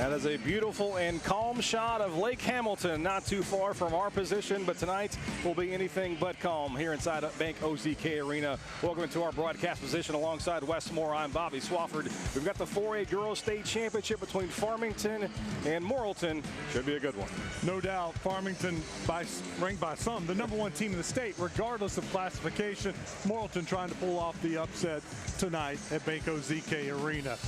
That is a beautiful and calm shot of Lake Hamilton, not too far from our position, but tonight will be anything but calm here inside Bank OZK Arena. Welcome to our broadcast position alongside Wes Moore. I'm Bobby Swafford. We've got the 4A Girls State Championship between Farmington and Morrilton. Should be a good one. No doubt. Farmington, ranked by some, the #1 team in the state, regardless of classification. Morrilton trying to pull off the upset tonight at Bank OZK Arena.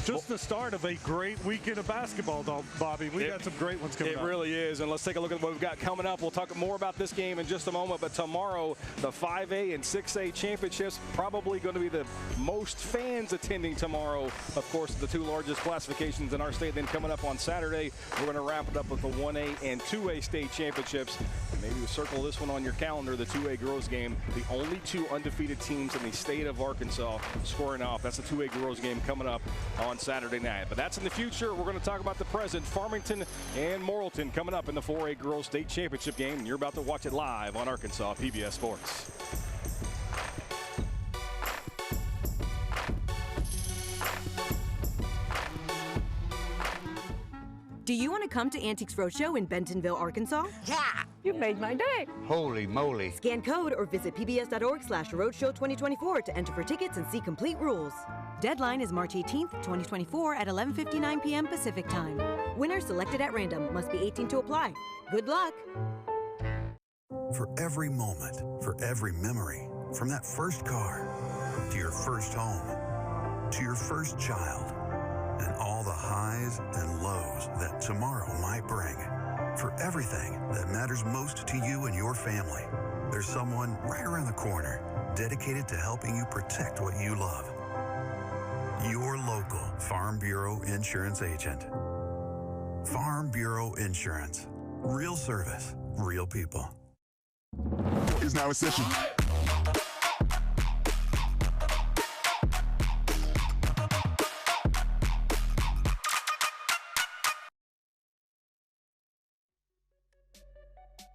Just the start of a great weekend of basketball, though, Bobby. We got some great ones coming up. It really is, and let's take a look at what we've got coming up. We'll talk more about this game in just a moment, but tomorrow, the 5A and 6A championships, probably going to be the most fans attending tomorrow. Of course, the two largest classifications in our state. Then coming up on Saturday, we're going to wrap it up with the 1A and 2A state championships. Maybe you circle this one on your calendar, the 2A girls game. The only two undefeated teams in the state of Arkansas squaring off. That's the 2A girls game coming up on Saturday night. But that's in the future. We're going to talk about the present. Farmington and Morrilton coming up in the 4A Girls State Championship game. And you're about to watch it live on Arkansas PBS Sports. Do you want to come to Antiques Roadshow in Bentonville, Arkansas? Yeah! You made my day. Holy moly. Scan code or visit pbs.org/roadshow2024 to enter for tickets and see complete rules. Deadline is March 18th, 2024 at 11:59 p.m. Pacific Time. Winners selected at random. Must be 18 to apply. Good luck. For every moment, for every memory, from that first car to your first home to your first child, and all the highs and lows that tomorrow might bring. For everything that matters most to you and your family, there's someone right around the corner dedicated to helping you protect what you love. Your local Farm Bureau Insurance agent. Farm Bureau Insurance. Real service, real people. Is now in session.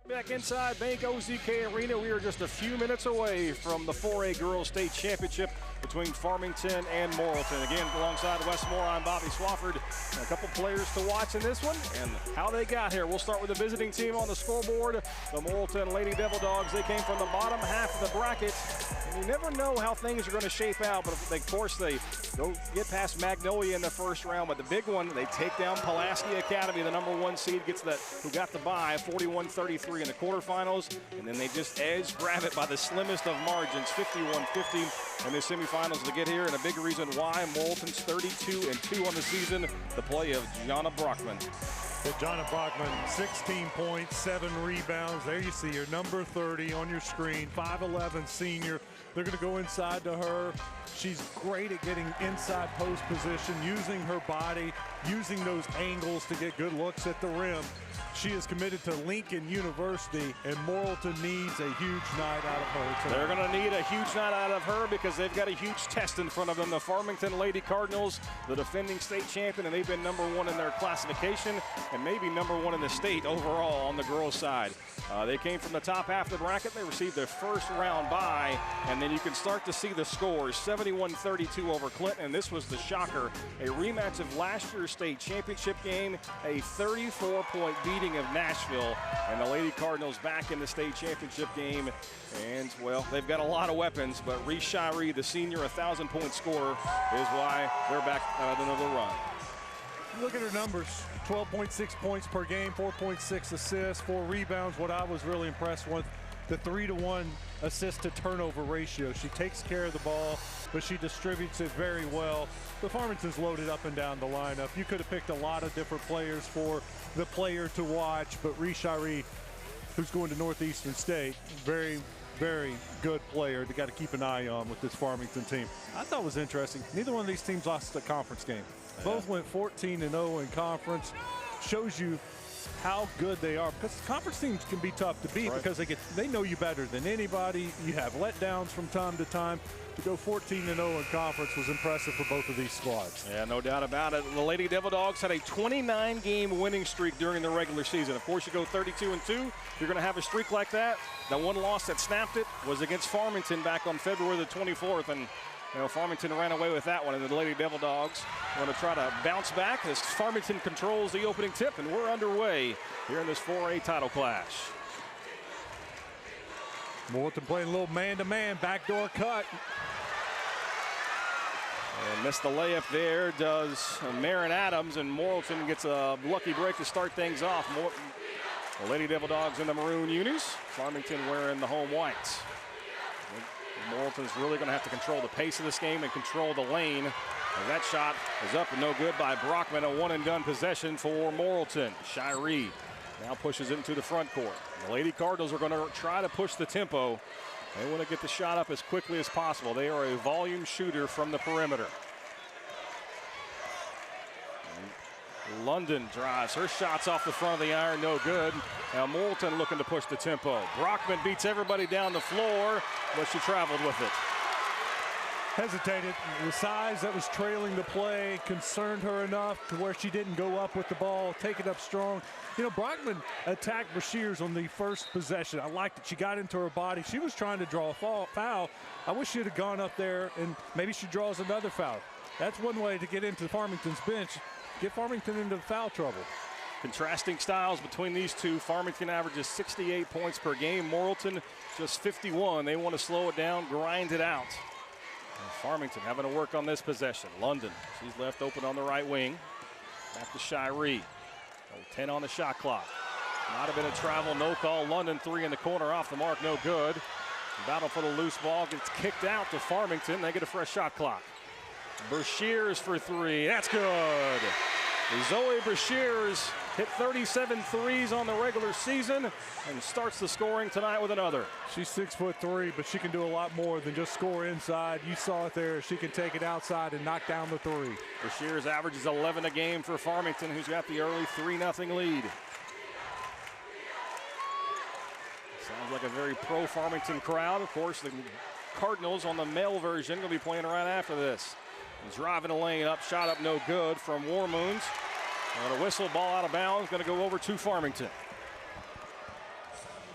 Back inside Bank OZK Arena, we are just a few minutes away from the 4A Girls State Championship between Farmington and Morrilton. Again, alongside Wes Moore, I'm Bobby Swafford. And a couple players to watch in this one and how they got here. We'll start with the visiting team on the scoreboard. The Morrilton Lady Devil Dogs, they came from the bottom half of the bracket. And you never know how things are going to shape out, but of course they go get past Magnolia in the first round. But the big one, they take down Pulaski Academy, the #1 seed, who got the bye, 41-33 in the quarterfinals. And then they just grab it by the slimmest of margins, 51-50 in the semifinals to get here. And a big reason why Morrilton's 32-2 on the season, the play of Gianna Brockman. Gianna Brockman, 16 points, 7 rebounds. There you see her, number 30 on your screen, 5'11" senior. They're going to go inside to her. She's great at getting inside post position, using her body, using those angles to get good looks at the rim. She is committed to Lincoln University, and Morrilton needs a huge night out of her tonight. They're going to need a huge night out of her because they've got a huge test in front of them. The Farmington Lady Cardinals, the defending state champion, and they've been #1 in their classification and maybe #1 in the state overall on the girls' side. They came from the top half of the bracket. They received their first round bye, and then you can start to see the scores. 71-32 over Clinton, and this was the shocker. A rematch of last year's state championship game, a 34-point beating of Nashville, and the Lady Cardinals back in the state championship game. And, well, they've got a lot of weapons, but Reese Shirey, the senior 1,000-point scorer, is why they're back on another run. Look at her numbers, 12.6 points per game, 4.6 assists, 4 rebounds. What I was really impressed with, the 3-to-1 assist to turnover ratio. She takes care of the ball, but she distributes it very well. The Farmington's loaded up and down the lineup. You could have picked a lot of different players for the player to watch, but Reese Shirey, who's going to Northeastern State, very, very good player to got to keep an eye on with this Farmington team. I thought it was interesting. Neither one of these teams lost a conference game. Both went 14-0 in conference. Shows you how good they are, because conference teams can be tough to beat because they know you better than anybody. You have letdowns from time to time. To go 14-0 in conference was impressive for both of these squads. Yeah, no doubt about it. The Lady Devil Dogs had a 29-game winning streak during the regular season. Of course, you go 32-2, you're going to have a streak like that. The one loss that snapped it was against Farmington back on February the 24th, and You know, Farmington ran away with that one, and the Lady Devil Dogs are going to try to bounce back as Farmington controls the opening tip, and we're underway here in this 4A title clash. Morrilton playing a little man-to-man, backdoor cut. And missed the layup there, does Marin Adams, and Morrilton gets a lucky break to start things off. The Lady Devil Dogs in the maroon unis, Farmington wearing the home whites. Morrilton's really going to have to control the pace of this game and control the lane. As that shot is up and no good by Brockman, a one-and-done possession for Morrilton. Shiree now pushes it into the front court. The Lady Cardinals are going to try to push the tempo. They want to get the shot up as quickly as possible. They are a volume shooter from the perimeter. And London drives. Her shot's off the front of the iron, no good. Now Morrilton looking to push the tempo. Brockman beats everybody down the floor, but she traveled with it. Hesitated. The size that was trailing the play concerned her enough to where she didn't go up with the ball, take it up strong. You know, Brockman attacked Brashears on the first possession. I liked it. She got into her body. She was trying to draw a foul. I wish she'd have gone up there and maybe she draws another foul. That's one way to get into Farmington's bench, get Farmington into foul trouble. Contrasting styles between these two. Farmington averages 68 points per game. Morrilton just 51. They want to slow it down, grind it out. And Farmington having to work on this possession. London, she's left open on the right wing. Back to Shiree. 10 on the shot clock. Might have been a travel, no call. London three in the corner, off the mark, no good. Battle for the loose ball, gets kicked out to Farmington. They get a fresh shot clock. Brashears for three, that's good. Zoe Brashears hit 37 threes on the regular season and starts the scoring tonight with another. She's 6'3", but she can do a lot more than just score inside. You saw it there. She can take it outside and knock down the three. Brashears averages 11 a game for Farmington, who's got the early 3-0 lead. Sounds like a very pro-Farmington crowd. Of course, the Cardinals on the male version will be playing right after this. Driving the lane up, shot up no good from Warmoons. And a whistle, ball out of bounds, going to go over to Farmington.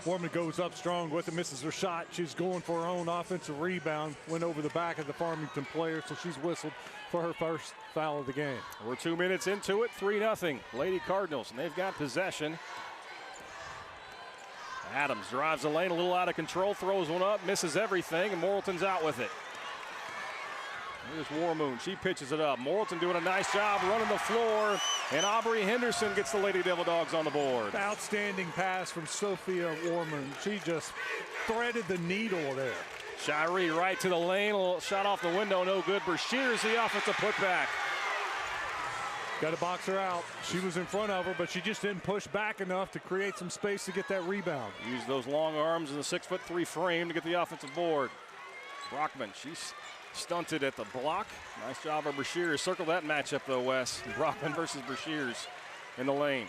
Warman goes up strong with it, misses her shot. She's going for her own offensive rebound. Went over the back of the Farmington player, so she's whistled for her first foul of the game. We're 2 minutes into it, 3-0. Lady Cardinals, and they've got possession. Adams drives the lane, a little out of control, throws one up, misses everything, and Morrilton's out with it. Here's Warmoon. She pitches it up. Morrilton doing a nice job running the floor, and Aubrey Henderson gets the Lady Devil Dogs on the board. Outstanding pass from Sophia Warmoon. She just threaded the needle there. Shiree right to the lane. A little shot off the window, no good. Brashears the offensive putback. Got to box her out. She was in front of her, but she just didn't push back enough to create some space to get that rebound. Use those long arms and the 6'3" frame to get the offensive board. Brockman, she's stunted at the block. Nice job of Brashears. Circle that matchup though, Wes. Brockman versus Brashears in the lane.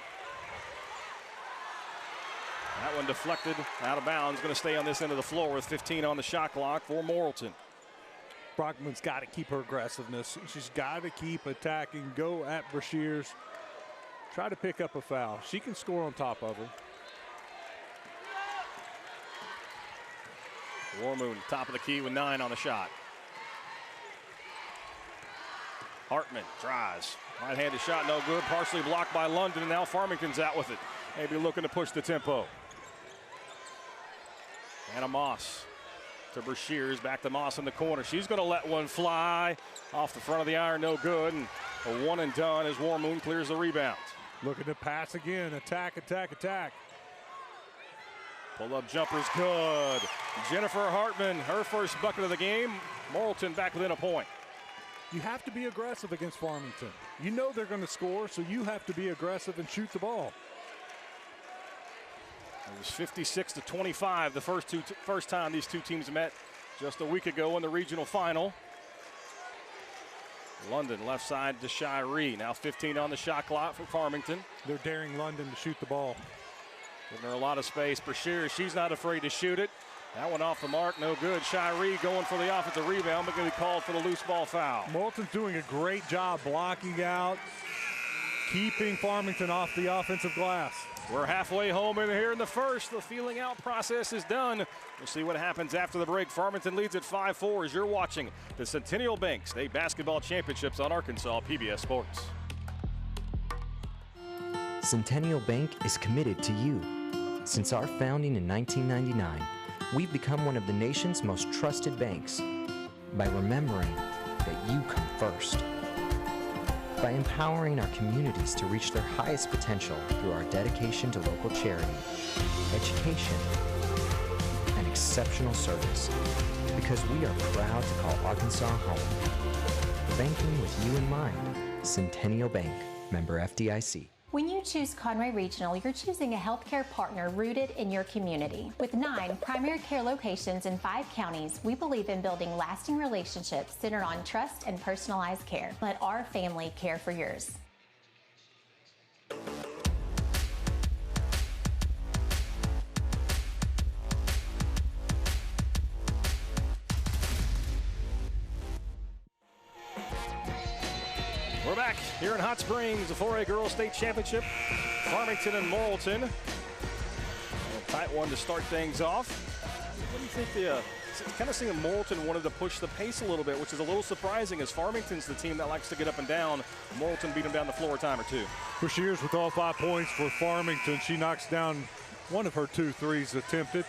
That one deflected out of bounds. Going to stay on this end of the floor with 15 on the shot clock for Morrilton. Brockman's got to keep her aggressiveness. She's got to keep attacking, go at Brashears. Try to pick up a foul. She can score on top of her. Warmoon, top of the key with 9 on the shot. Hartman drives. Right-handed shot, no good. Partially blocked by London, and now Farmington's out with it. Maybe looking to push the tempo. Anna Moss to Brashears, back to Moss in the corner. She's going to let one fly off the front of the iron, no good. And a one and done as Warmoon clears the rebound. Looking to pass again. Attack, attack, attack. Pull-up jumper's good. Jennifer Hartman, her first bucket of the game. Morrilton back within a point. You have to be aggressive against Farmington. You know they're going to score, so you have to be aggressive and shoot the ball. It was 56-25 the first time these two teams met just a week ago in the regional final. London left side to Shiree. Now 15 on the shot clock for Farmington. They're daring London to shoot the ball. Giving her a lot of space. Brashears, she's not afraid to shoot it. That one off the mark, no good. Shiree going for the offensive rebound, but going to be called for the loose ball foul. Morrilton's doing a great job blocking out. keeping Farmington off the offensive glass. We're halfway home in here in the first. The feeling out process is done. We'll see what happens after the break. Farmington leads at 5-4 as you're watching the Centennial Bank State Basketball Championships on Arkansas PBS Sports. Centennial Bank is committed to you. Since our founding in 1999, we've become one of the nation's most trusted banks by remembering that you come first. By empowering our communities to reach their highest potential through our dedication to local charity, education, and exceptional service. Because we are proud to call Arkansas home. Banking with you in mind. Centennial Bank, member FDIC. When you choose Conway Regional, you're choosing a healthcare partner rooted in your community. With 9 primary care locations in 5 counties, we believe in building lasting relationships centered on trust and personalized care. Let our family care for yours. We're back here in Hot Springs, the 4A Girls State Championship. Farmington and Morrilton. A tight one to start things off. What do you think kind of seeing Morrilton wanted to push the pace a little bit, which is a little surprising as Farmington's the team that likes to get up and down. Morrilton beat them down the floor a time or two. Brashears with all 5 points for Farmington. She knocks down one of her 2 threes attempted.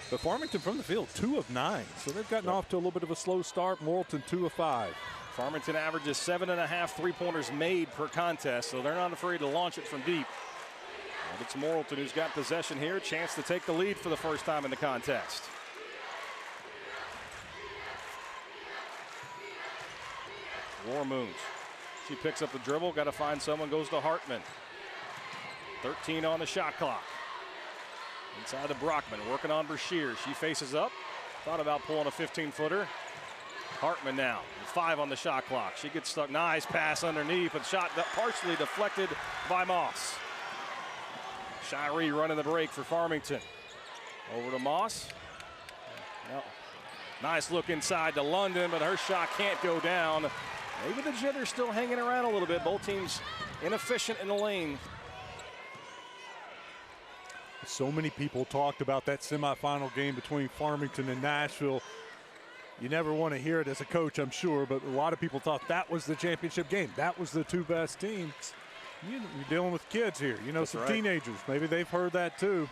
But Farmington from the field, 2 of 9. So they've gotten off to a little bit of a slow start. Morrilton 2 of 5. Farmington averages 7.5 three-pointers made per contest, so they're not afraid to launch it from deep. And it's Morrilton who's got possession here, chance to take the lead for the first time in the contest. War Moons. She picks up the dribble, got to find someone, goes to Hartman. 13 on the shot clock. Inside to Brockman, working on Brashears. She faces up, thought about pulling a 15-footer. Hartman now, with 5 on the shot clock. She gets stuck, nice pass underneath, but shot partially deflected by Moss. Shiree running the break for Farmington. Over to Moss. No. Nice look inside to London, but her shot can't go down. Maybe the jitter's still hanging around a little bit. Both teams inefficient in the lane. So many people talked about that semifinal game between Farmington and Nashville. You never want to hear it as a coach, I'm sure, but a lot of people thought that was the championship game. That was the 2 best teams. You're dealing with kids here, you know, some teenagers. Maybe they've heard that too.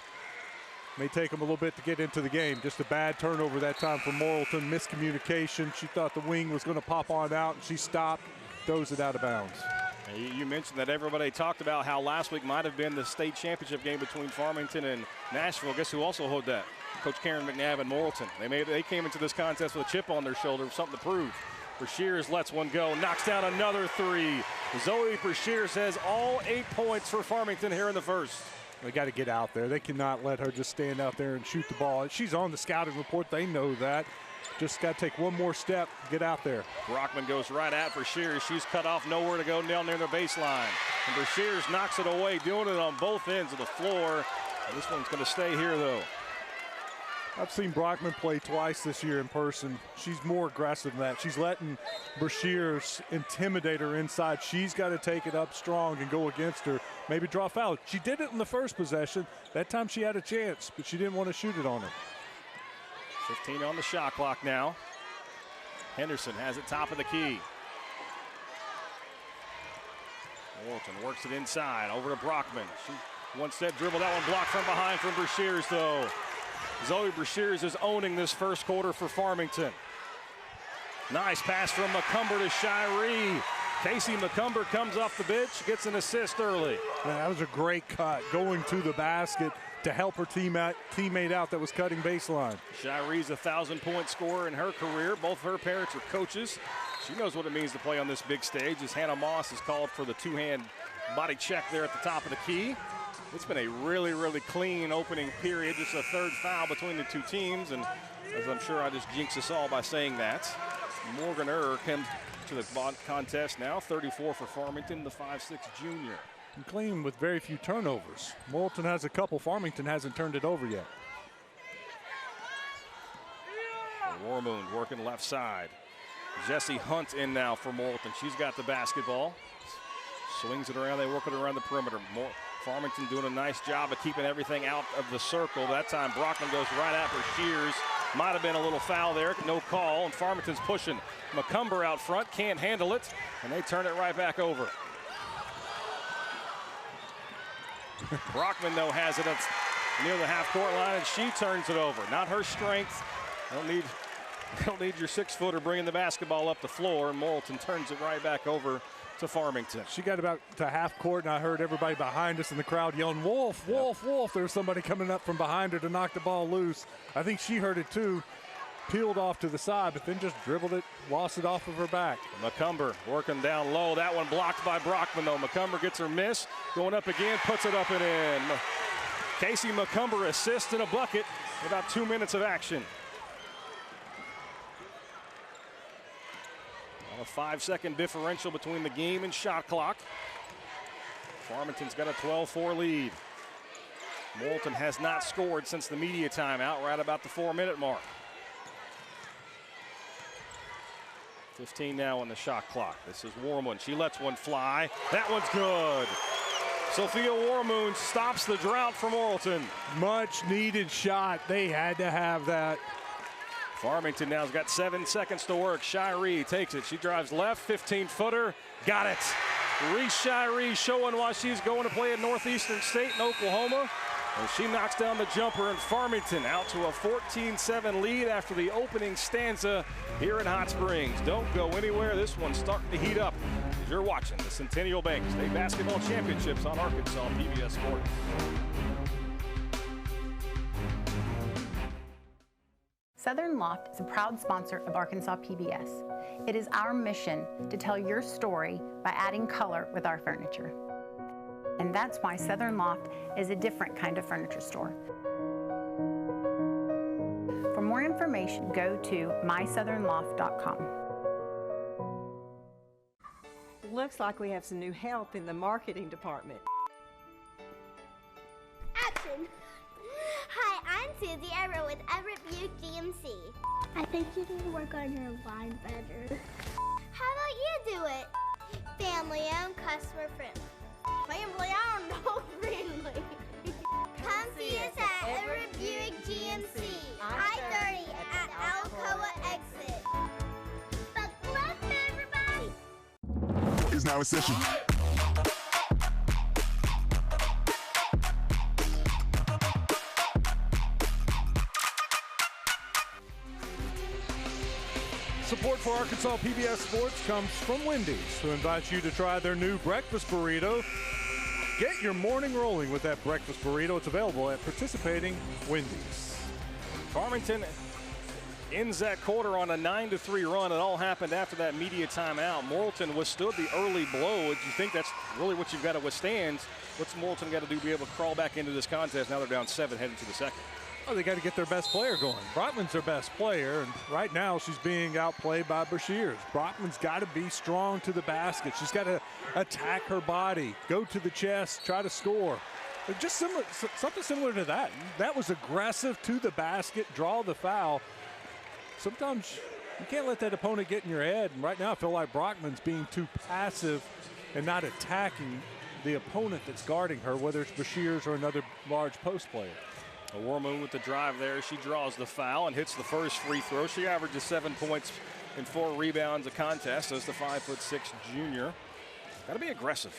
May take them a little bit to get into the game. Just a bad turnover that time for Morrilton. Miscommunication. She thought the wing was going to pop on out, and she stopped, throws it out of bounds. You mentioned that everybody talked about how last week might have been the state championship game between Farmington and Nashville. Guess who also held that? Coach Karen McNabb and Morrilton. They came into this contest with a chip on their shoulder, something to prove. Brashears lets one go, knocks down another 3. Zoe Brashears has all 8 points for Farmington here in the first. They got to get out there. They cannot let her just stand out there and shoot the ball. She's on the scouting report. They know that. Just got to take one more step, get out there. Brockman goes right at Brashears. She's cut off, nowhere to go down near the baseline. And Brashears knocks it away, doing it on both ends of the floor. And this one's going to stay here, though. I've seen Brockman play twice this year in person. She's more aggressive than that. She's letting Brashears intimidate her inside. She's got to take it up strong and go against her, maybe draw a foul. She did it in the first possession. That time she had a chance, but she didn't want to shoot it on her. 15 on the shot clock now. Henderson has it top of the key. Morrilton works it inside, over to Brockman. She one-step dribble, that one blocked from behind from Brashears, though. Zoe Brashears is owning this first quarter for Farmington. Nice pass from McCumber to Shiree. Casey McCumber comes off the bench, gets an assist early. Man, that was a great cut, going to the basket to help her teammate out that was cutting baseline. Shiree's a 1,000-point scorer in her career. Both her parents are coaches. She knows what it means to play on this big stage as Hannah Moss is called for the 2-hand body check there at the top of the key. It's been a really, really clean opening period. Just a 3rd foul between the 2 teams, and as I'm sure I just jinxed us all by saying that. Morgan comes to the contest now, 34 for Farmington, the 5'6" junior. And clean with very few turnovers. Morrilton has a couple. Farmington hasn't turned it over yet. Warmoon working left side. Jesse Hunt in now for Morrilton. She's got the basketball. swings it around. They work it around the perimeter. Farmington doing a nice job of keeping everything out of the circle. That time Brockman goes right after Shears. Might have been a little foul there. No call. And Farmington's pushing. McCumber out front. Can't handle it. And they turn it right back over. Brockman, though, has it near the half-court line, and she turns it over. Not her strength. Don't need your 6-footer bringing the basketball up the floor, and Morrilton turns it right back over to Farmington. She got about to half court, and I heard everybody behind us in the crowd yelling, "Wolf, Wolf, Wolf." There's somebody coming up from behind her to knock the ball loose. I think she heard it too. Peeled off to the side, but then just dribbled it, lost it off of her back. McCumber working down low. That one blocked by Brockman, though. McCumber gets her miss. Going up again, puts it up and in. Casey McCumber assists and a bucket in about 2 minutes of action. A 5-second differential between the game and shot clock. Farmington's got a 12-4 lead. Morrilton has not scored since the media timeout, right about the 4-minute mark. 15 now on the shot clock. This is Warmoon. She lets one fly. That one's good. Sophia Warmoon stops the drought for Morrilton. Much needed shot. They had to have that. Farmington now's got 7 seconds to work. Shiree takes it. She drives left, 15-footer. Got it. Reese Shiree showing why she's going to play at Northeastern State in Oklahoma. And she knocks down the jumper, and Farmington out to a 14-7 lead after the opening stanza here in Hot Springs. Don't go anywhere. This one's starting to heat up as you're watching the Centennial Bank State Basketball Championships on Arkansas PBS Sport. Southern Loft is a proud sponsor of Arkansas PBS. It is our mission to tell your story by adding color with our furniture. And that's why Southern Loft is a different kind of furniture store. For more information, go to mysouthernloft.com. Looks like we have some new help in the marketing department. Action! Hi, I'm Susie Everett with Everett Buick GMC. I think you need to work on your line better. How about you do it? Family owned, customer friendly. Family owned, no friendly. Come see us at Everett Buick GMC, I-30 at Alcoa exit. Buckle up, everybody! Is now in session. Support for Arkansas PBS Sports comes from Wendy's, who invites you to try their new breakfast burrito. Get your morning rolling with that breakfast burrito. It's available at participating Wendy's. Farmington ends that quarter on a 9-3 run. It all happened after that media timeout. Morrilton withstood the early blow. Do you think that's really what you've got to withstand? What's Morrilton got to do to be able to crawl back into this contest? Now they're down 7 heading to the second. Oh, they got to get their best player going. Brockman's their best player, and right now she's being outplayed by Brashears. Brockman's got to be strong to the basket. She's got to attack her body, go to the chest, try to score. Just similar, something similar to that. That was aggressive to the basket, draw the foul. Sometimes you can't let that opponent get in your head, and right now I feel like Brockman's being too passive and not attacking the opponent that's guarding her, whether it's Brashears or another large post player. Warmoon with the drive there. She draws the foul and hits the first free throw. She averages 7 points and 4 rebounds a contest as the 5'6" junior. Got to be aggressive.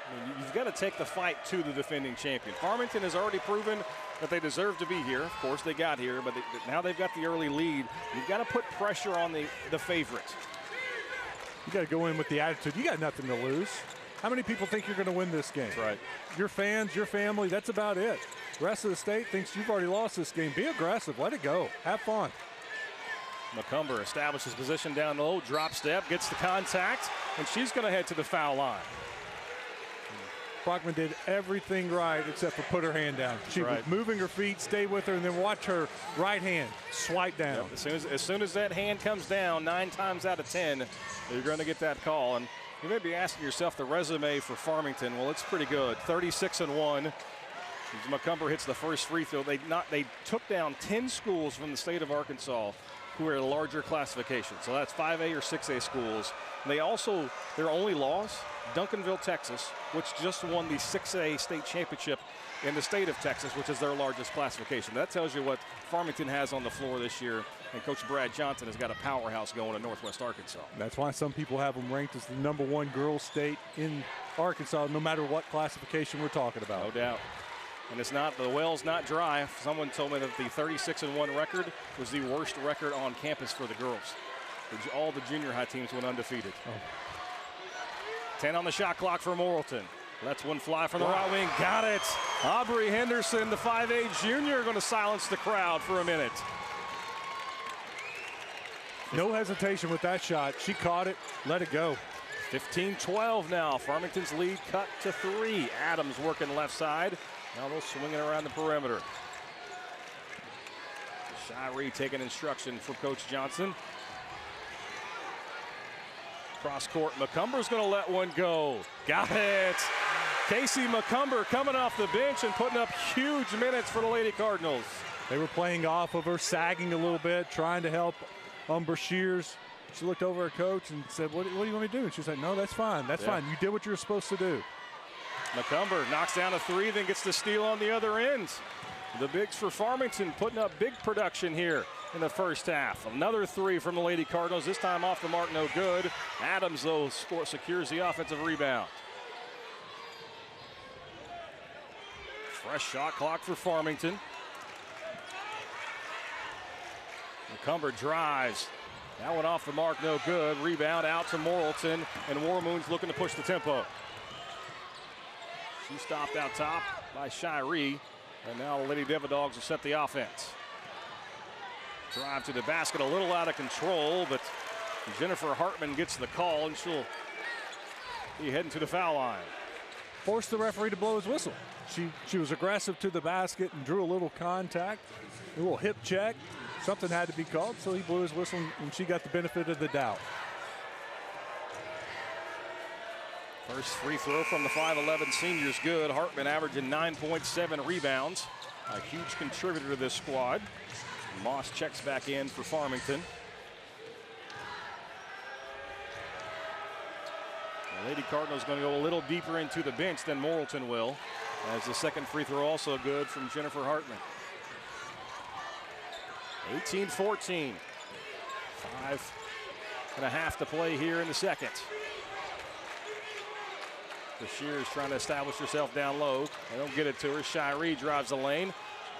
I mean, you've got to take the fight to the defending champion. Farmington has already proven that they deserve to be here. Of course, they got here, but now they've got the early lead. You've got to put pressure on the favorite. You got to go in with the attitude. You got nothing to lose. How many people think you're going to win this game? That's right. Your fans, your family, that's about it. The rest of the state thinks you've already lost this game. Be aggressive. Let it go. Have fun. McCumber establishes position down low, drop step, gets the contact, and she's going to head to the foul line. Brockman did everything right except for put her hand down. She was moving her feet, stay with her, and then watch her right hand swipe down. Yep. As soon as that hand comes down, 9 times out of 10, you're going to get that call. And you may be asking yourself the resume for Farmington. Well, it's pretty good. 36-1. McCumber hits the first free throw. They took down 10 schools from the state of Arkansas who are a larger classification. So that's 5A or 6A schools. They also, their only loss, Duncanville, Texas, which just won the 6A state championship in the state of Texas, which is their largest classification. That tells you what Farmington has on the floor this year. And Coach Brad Johnson has got a powerhouse going in Northwest Arkansas. That's why some people have them ranked as the #1 girls state in Arkansas, no matter what classification we're talking about. No doubt. And it's not, the well's not dry. Someone told me that the 36-1 record was the worst record on campus for the girls. All the junior high teams went undefeated. 10 on the shot clock for Morrilton. Lets one fly from the right wing. Got it. Aubrey Henderson, the 5A junior, going to silence the crowd for a minute. No hesitation with that shot. She caught it, let it go. 15-12 now. Farmington's lead cut to 3. Adams working left side. Now they'll swing it around the perimeter. Shiree taking instruction from Coach Johnson. Cross court, McCumber's going to let one go. Got it. Casey McCumber coming off the bench and putting up huge minutes for the Lady Cardinals. They were playing off of her, sagging a little bit, trying to help Umber Shears. She looked over at her coach and said, what do you want me to do? And she said, no, that's fine. That's fine. You did what you were supposed to do. McCumber knocks down a 3, then gets the steal on the other end. The bigs for Farmington putting up big production here in the first half. Another 3 from the Lady Cardinals, this time off the mark, no good. Adams, though, secures the offensive rebound. Fresh shot clock for Farmington. McCumber drives. That one off the mark, no good. Rebound out to Morrilton, and Warmoon's looking to push the tempo. She stopped out top by Shiree, and now the Lady Devil Dogs will set the offense. Drive to the basket, a little out of control, but Jennifer Hartman gets the call, and she'll be heading to the foul line. Forced the referee to blow his whistle. She was aggressive to the basket and drew a little contact, a little hip check. Something had to be called, so he blew his whistle, and she got the benefit of the doubt. First free throw from the 5'11 seniors good. Hartman averaging 9.7 rebounds. A huge contributor to this squad. Moss checks back in for Farmington. The Lady Cardinals going to go a little deeper into the bench than Morrilton will, as the second free throw also good from Jennifer Hartman. 18-14. 5.5 to play here in the second. Shears trying to establish herself down low. They don't get it to her. Shiree drives the lane.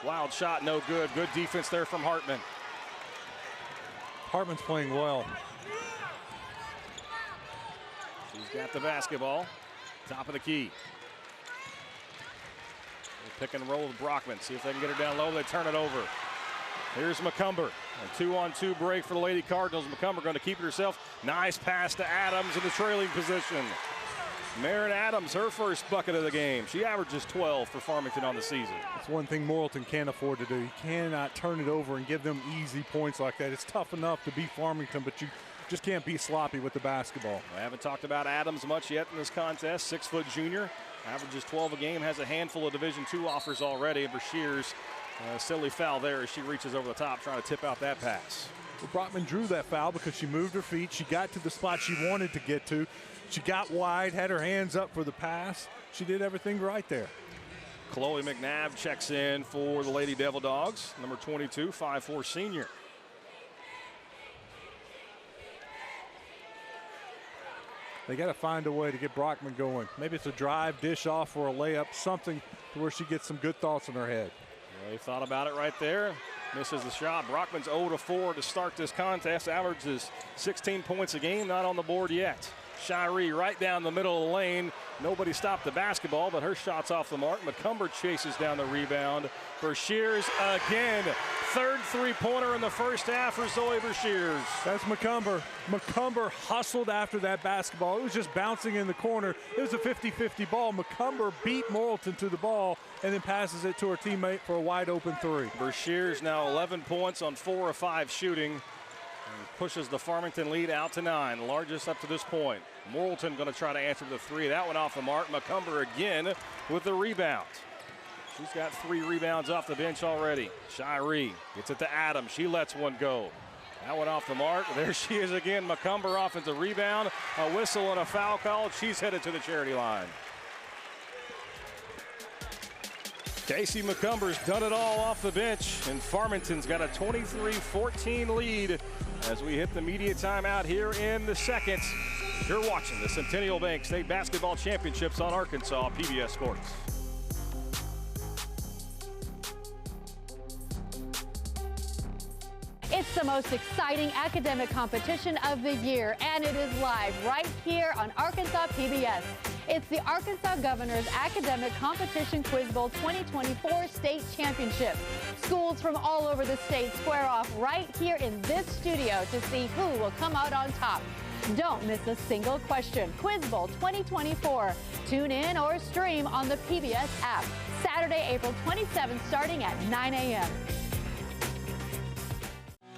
Wild shot, no good. Good defense there from Hartman. Hartman's playing well. She's got the basketball. Top of the key. Pick and roll with Brockman. See if they can get her down low. They turn it over. Here's McCumber. A 2-on-2 break for the Lady Cardinals. McCumber going to keep it herself. Nice pass to Adams in the trailing position. Merritt Adams, her first bucket of the game. She averages 12 for Farmington on the season. That's one thing Morrilton can't afford to do. You cannot turn it over and give them easy points like that. It's tough enough to beat Farmington, but you just can't be sloppy with the basketball. I haven't talked about Adams much yet in this contest. 6-foot junior, averages 12 a game, has a handful of Division II offers already. And Shears, silly foul there as she reaches over the top trying to tip out that pass. Well, Brockman drew that foul because she moved her feet. She got to the spot she wanted to get to. She got wide, had her hands up for the pass. She did everything right there. Chloe McNabb checks in for the Lady Devil Dogs, number 22, 5'4 senior. They got to find a way to get Brockman going. Maybe it's a drive, dish off, or a layup, something to where she gets some good thoughts in her head. They thought about it right there. Misses the shot. Brockman's 0-4 to start this contest. Averages 16 points a game, not on the board yet. Shiree right down the middle of the lane. Nobody stopped the basketball, but her shot's off the mark. McCumber chases down the rebound for Shears again. Third three-pointer in the first half for Zoe Shears. That's McCumber. McCumber hustled after that basketball. It was just bouncing in the corner. It was a 50-50 ball. McCumber beat Morrilton to the ball and then passes it to her teammate for a wide-open 3. Shears now 11 points on 4 of 5 shooting. And pushes the Farmington lead out to 9, largest up to this point. Morrilton going to try to answer the 3. That one off the mark. McCumber again with the rebound. She's got 3 rebounds off the bench already. Shiree gets it to Adams. She lets one go. That one off the mark. There she is again. McCumber offensive rebound. A whistle and a foul call. She's headed to the charity line. Casey McCumber's done it all off the bench, and Farmington's got a 23-14 lead as we hit the media timeout here in the second. You're watching the Centennial Bank State Basketball Championships on Arkansas PBS Sports. It's the most exciting academic competition of the year, and it is live right here on Arkansas PBS. It's the Arkansas Governor's Academic Competition Quiz Bowl 2024 State Championship. Schools from all over the state square off right here in this studio to see who will come out on top. Don't miss a single question. Quiz Bowl 2024. Tune in or stream on the PBS app. Saturday, April 27th, starting at 9 a.m.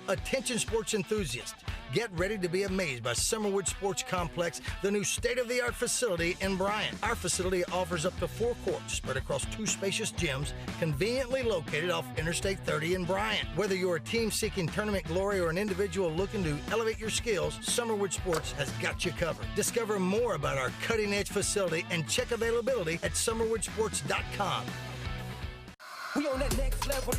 Attention sports enthusiasts, get ready to be amazed by Summerwood Sports Complex, the new state-of-the-art facility in Bryant. Our facility offers up to 4 courts spread across 2 spacious gyms, conveniently located off Interstate 30 in Bryant. Whether you're a team seeking tournament glory or an individual looking to elevate your skills, Summerwood Sports has got you covered. Discover more about our cutting-edge facility and check availability at summerwoodsports.com. We on that next level.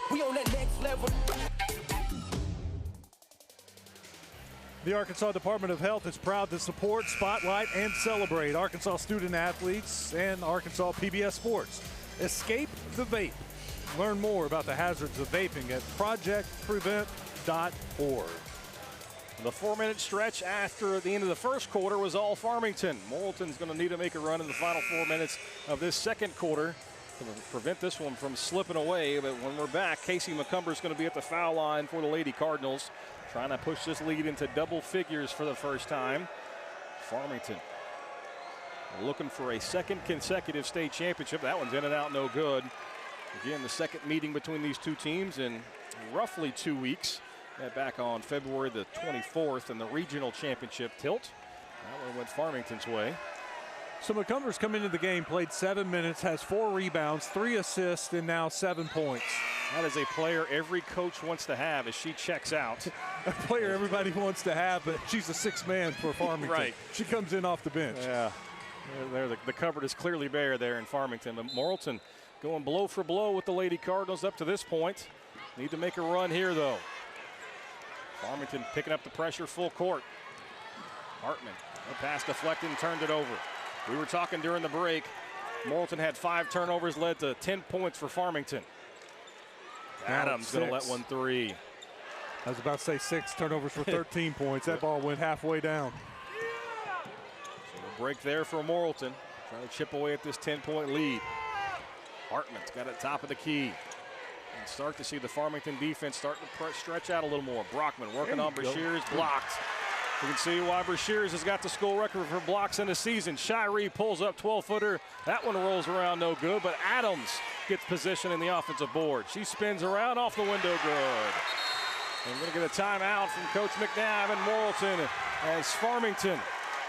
We on that next level. The Arkansas Department of Health is proud to support, spotlight, and celebrate Arkansas student athletes and Arkansas PBS Sports. Escape the vape. Learn more about the hazards of vaping at projectprevent.org. The 4-minute stretch after the end of the first quarter was all Farmington. Morrilton's going to need to make a run in the final 4 minutes of this second quarter to prevent this one from slipping away. But when we're back, Casey McCumber's going to be at the foul line for the Lady Cardinals, trying to push this lead into double figures for the first time. Farmington looking for a second consecutive state championship. That one's in and out, no good. Again, the second meeting between these two teams in roughly 2 weeks. That back on February the 24th in the regional championship tilt. That one went Farmington's way. So McCumber's come into the game, played 7 minutes, has 4 rebounds, 3 assists, and now 7 points. That is a player every coach wants to have as she checks out. A player everybody wants to have, but she's a 6th man for Farmington. Right. She comes in off the bench. Yeah. The cupboard is clearly bare there in Farmington. But Morrilton going blow for blow with the Lady Cardinals up to this point. Need to make a run here, though. Farmington picking up the pressure full court. Hartman, a pass deflected and turned it over. We were talking during the break. Morrilton had 5 turnovers, led to 10 points for Farmington. Adams going to let one 3. I was about to say 6 turnovers for 13 points. That ball went halfway down. So a break there for Morrilton, trying to chip away at this 10-point lead. Hartman's got it top of the key. And start to see the Farmington defense start to stretch out a little more. Brockman working on Brashears, blocked. You can see why Brashears has got the school record for blocks in the season. Shiree pulls up 12-footer. That one rolls around no good, but Adams gets position in the offensive board. She spins around off the window, good. And we're going to get a timeout from Coach McNabb and Morrilton as Farmington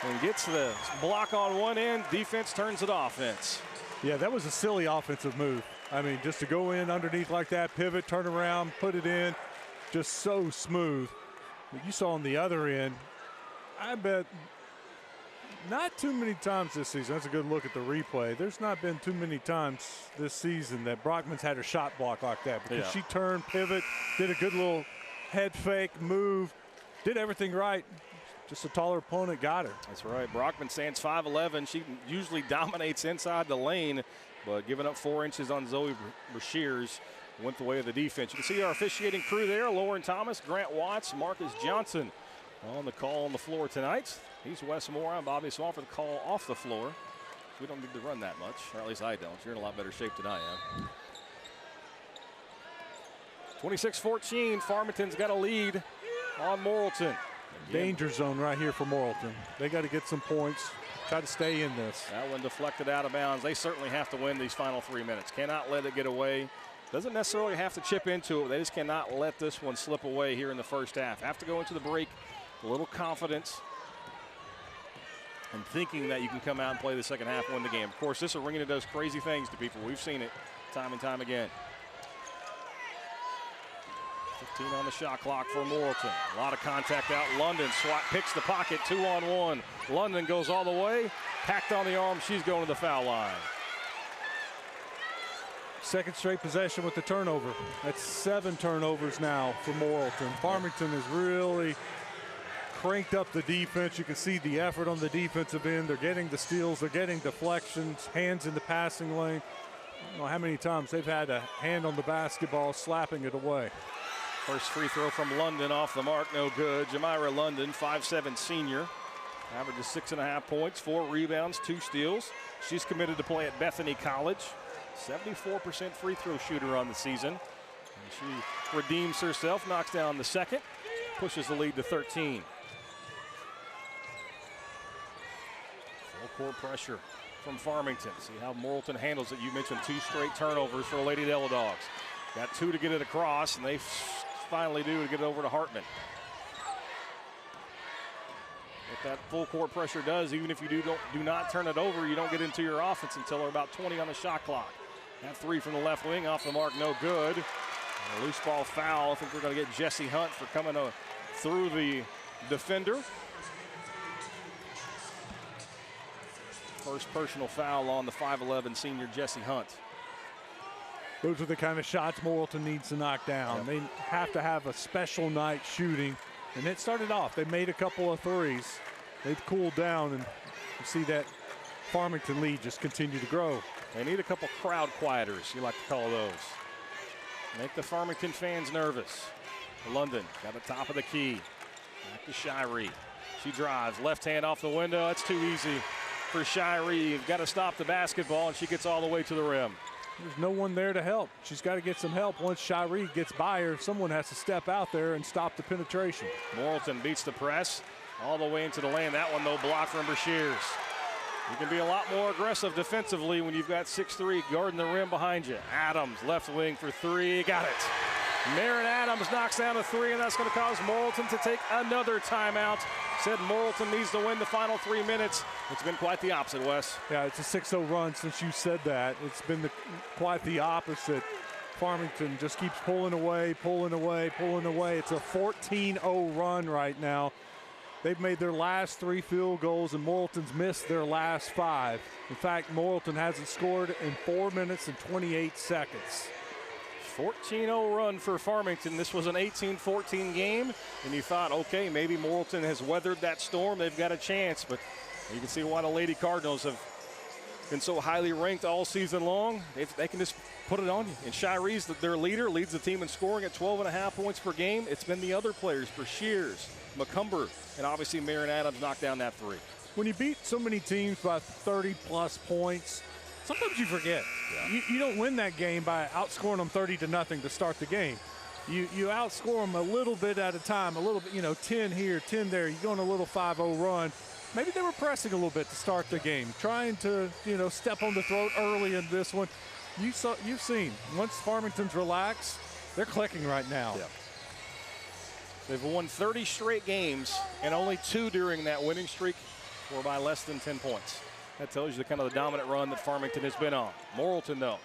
and gets the block on one end. Defense turns it offense. Yeah, that was a silly offensive move. I mean, just to go in underneath like that, pivot, turn around, put it in, just so smooth. But you saw on the other end, I bet not too many times this season. That's a good look at the replay. There's not been too many times this season that Brockman's had her shot block like that because she turned, pivot, did a good little head fake move, did everything right. Just a taller opponent got her. That's right. Brockman stands 5'11". She usually dominates inside the lane, but giving up 4 inches on Zoe Brashears went the way of the defense. You can see our officiating crew there: Lauren Thomas, Grant Watts, Marcus Johnson on the call on the floor tonight. He's Wes Moore. I'm Bobby Swafford. The call off the floor. We don't need to run that much, or at least I don't. You're in a lot better shape than I am. 26-14. Farmington's got a lead on Morrilton. Danger zone right here for Morrilton. They got to get some points, try to stay in this. That one deflected out of bounds. They certainly have to win these final 3 minutes. Cannot let it get away. Doesn't necessarily have to chip into it. They just cannot let this one slip away here in the first half. Have to go into the break with a little confidence and thinking that you can come out and play the second half and win the game. Of course, this arena does crazy things to people. We've seen it time and time again. 15 on the shot clock for Morrilton. A lot of contact out. London picks the pocket, 2-on-1. London goes all the way, packed on the arm. She's going to the foul line. Second straight possession with the turnover. That's 7 turnovers now for Morrilton. Farmington has really cranked up the defense. You can see the effort on the defensive end. They're getting the steals, they're getting deflections, hands in the passing lane. I don't know how many times they've had a hand on the basketball, slapping it away. First free throw from London off the mark, no good. Jamira London, 5'7" senior. Averages 6.5 points, 4 rebounds, 2 steals. She's committed to play at Bethany College. 74% free throw shooter on the season. And she redeems herself, knocks down the second, pushes the lead to 13. Full court pressure from Farmington. See how Morrilton handles it. You mentioned 2 straight turnovers for the Lady Devil Dogs. Got 2 to get it across, and they finally do to get it over to Hartman. What that full court pressure does, even if you do not turn it over, you don't get into your offense until they're about 20 on the shot clock. That 3 from the left wing off the mark, no good. And a loose ball foul. I think we're going to get Jessie Hunt for coming through the defender. First personal foul on the 5'11" senior Jessie Hunt. Those are the kind of shots Morrilton needs to knock down. Yep. They have to have a special night shooting. And it started off. They made a couple of threes. They've cooled down, and you see that Farmington lead just continue to grow. They need a couple crowd quieters, you like to call those. Make the Farmington fans nervous. London got the top of the key. Back to Shiree. She drives, left hand off the window. That's too easy for Shiree. You've got to stop the basketball, and she gets all the way to the rim. There's no one there to help. She's got to get some help. Once Shiree gets by her, someone has to step out there and stop the penetration. Morrilton beats the press all the way into the lane. That one, though, blocked from Brashears. You can be a lot more aggressive defensively when you've got 6'3" guarding the rim behind you. Adams, left wing for 3. Got it. Marin Adams knocks down a 3, and that's going to cause Morrilton to take another timeout. Said Morrilton needs to win the final 3 minutes. It's been quite the opposite, Wes. Yeah, it's a 6-0 run since you said that. It's been quite the opposite. Farmington just keeps pulling away, pulling away, pulling away. It's a 14-0 run right now. They've made their last 3 field goals, and Morrilton's missed their last 5. In fact, Morrilton hasn't scored in 4 minutes and 28 seconds. 14-0 run for Farmington. This was an 18-14 game, and you thought, okay, maybe Morrilton has weathered that storm. They've got a chance, but you can see why the Lady Cardinals have been so highly ranked all season long. They can just put it on you. And Shiree's their leader, leads the team in scoring at 12.5 points per game. It's been the other players, Brashears, McCumber, and obviously Marin Adams knocked down that 3. When you beat so many teams by 30-plus points, sometimes you forget. Yeah. You don't win that game by outscoring them 30-0 to start the game. You outscore them a little bit at a time, a little bit, 10 here, 10 there. You go on a little 5-0 run. Maybe they were pressing a little bit to start the game, trying to, step on the throat early in this one. You've seen, once Farmington's relaxed, they're clicking right now. Yeah. They've won 30 straight games, and only 2 during that winning streak were by less than 10 points. That tells you the kind of the dominant run that Farmington has been on. Morrilton, though,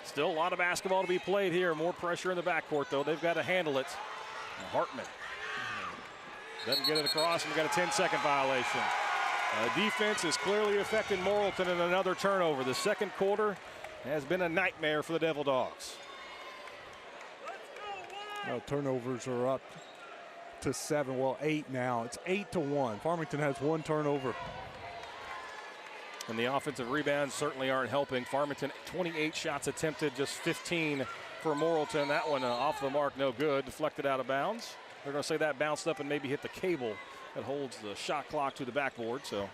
still a lot of basketball to be played here. More pressure in the backcourt, though. They've got to handle it. And Hartman doesn't get it across, and we got a 10-second violation. Defense is clearly affecting Morrilton in another turnover. The second quarter has been a nightmare for the Devil Dogs. Well, turnovers are up to 7, 8 now. It's 8-1. Farmington has 1 turnover. And the offensive rebounds certainly aren't helping. Farmington, 28 shots attempted, just 15 for Morrilton. That one off the mark, no good. Deflected out of bounds. They're going to say that bounced up and maybe hit the cable that holds the shot clock to the backboard. So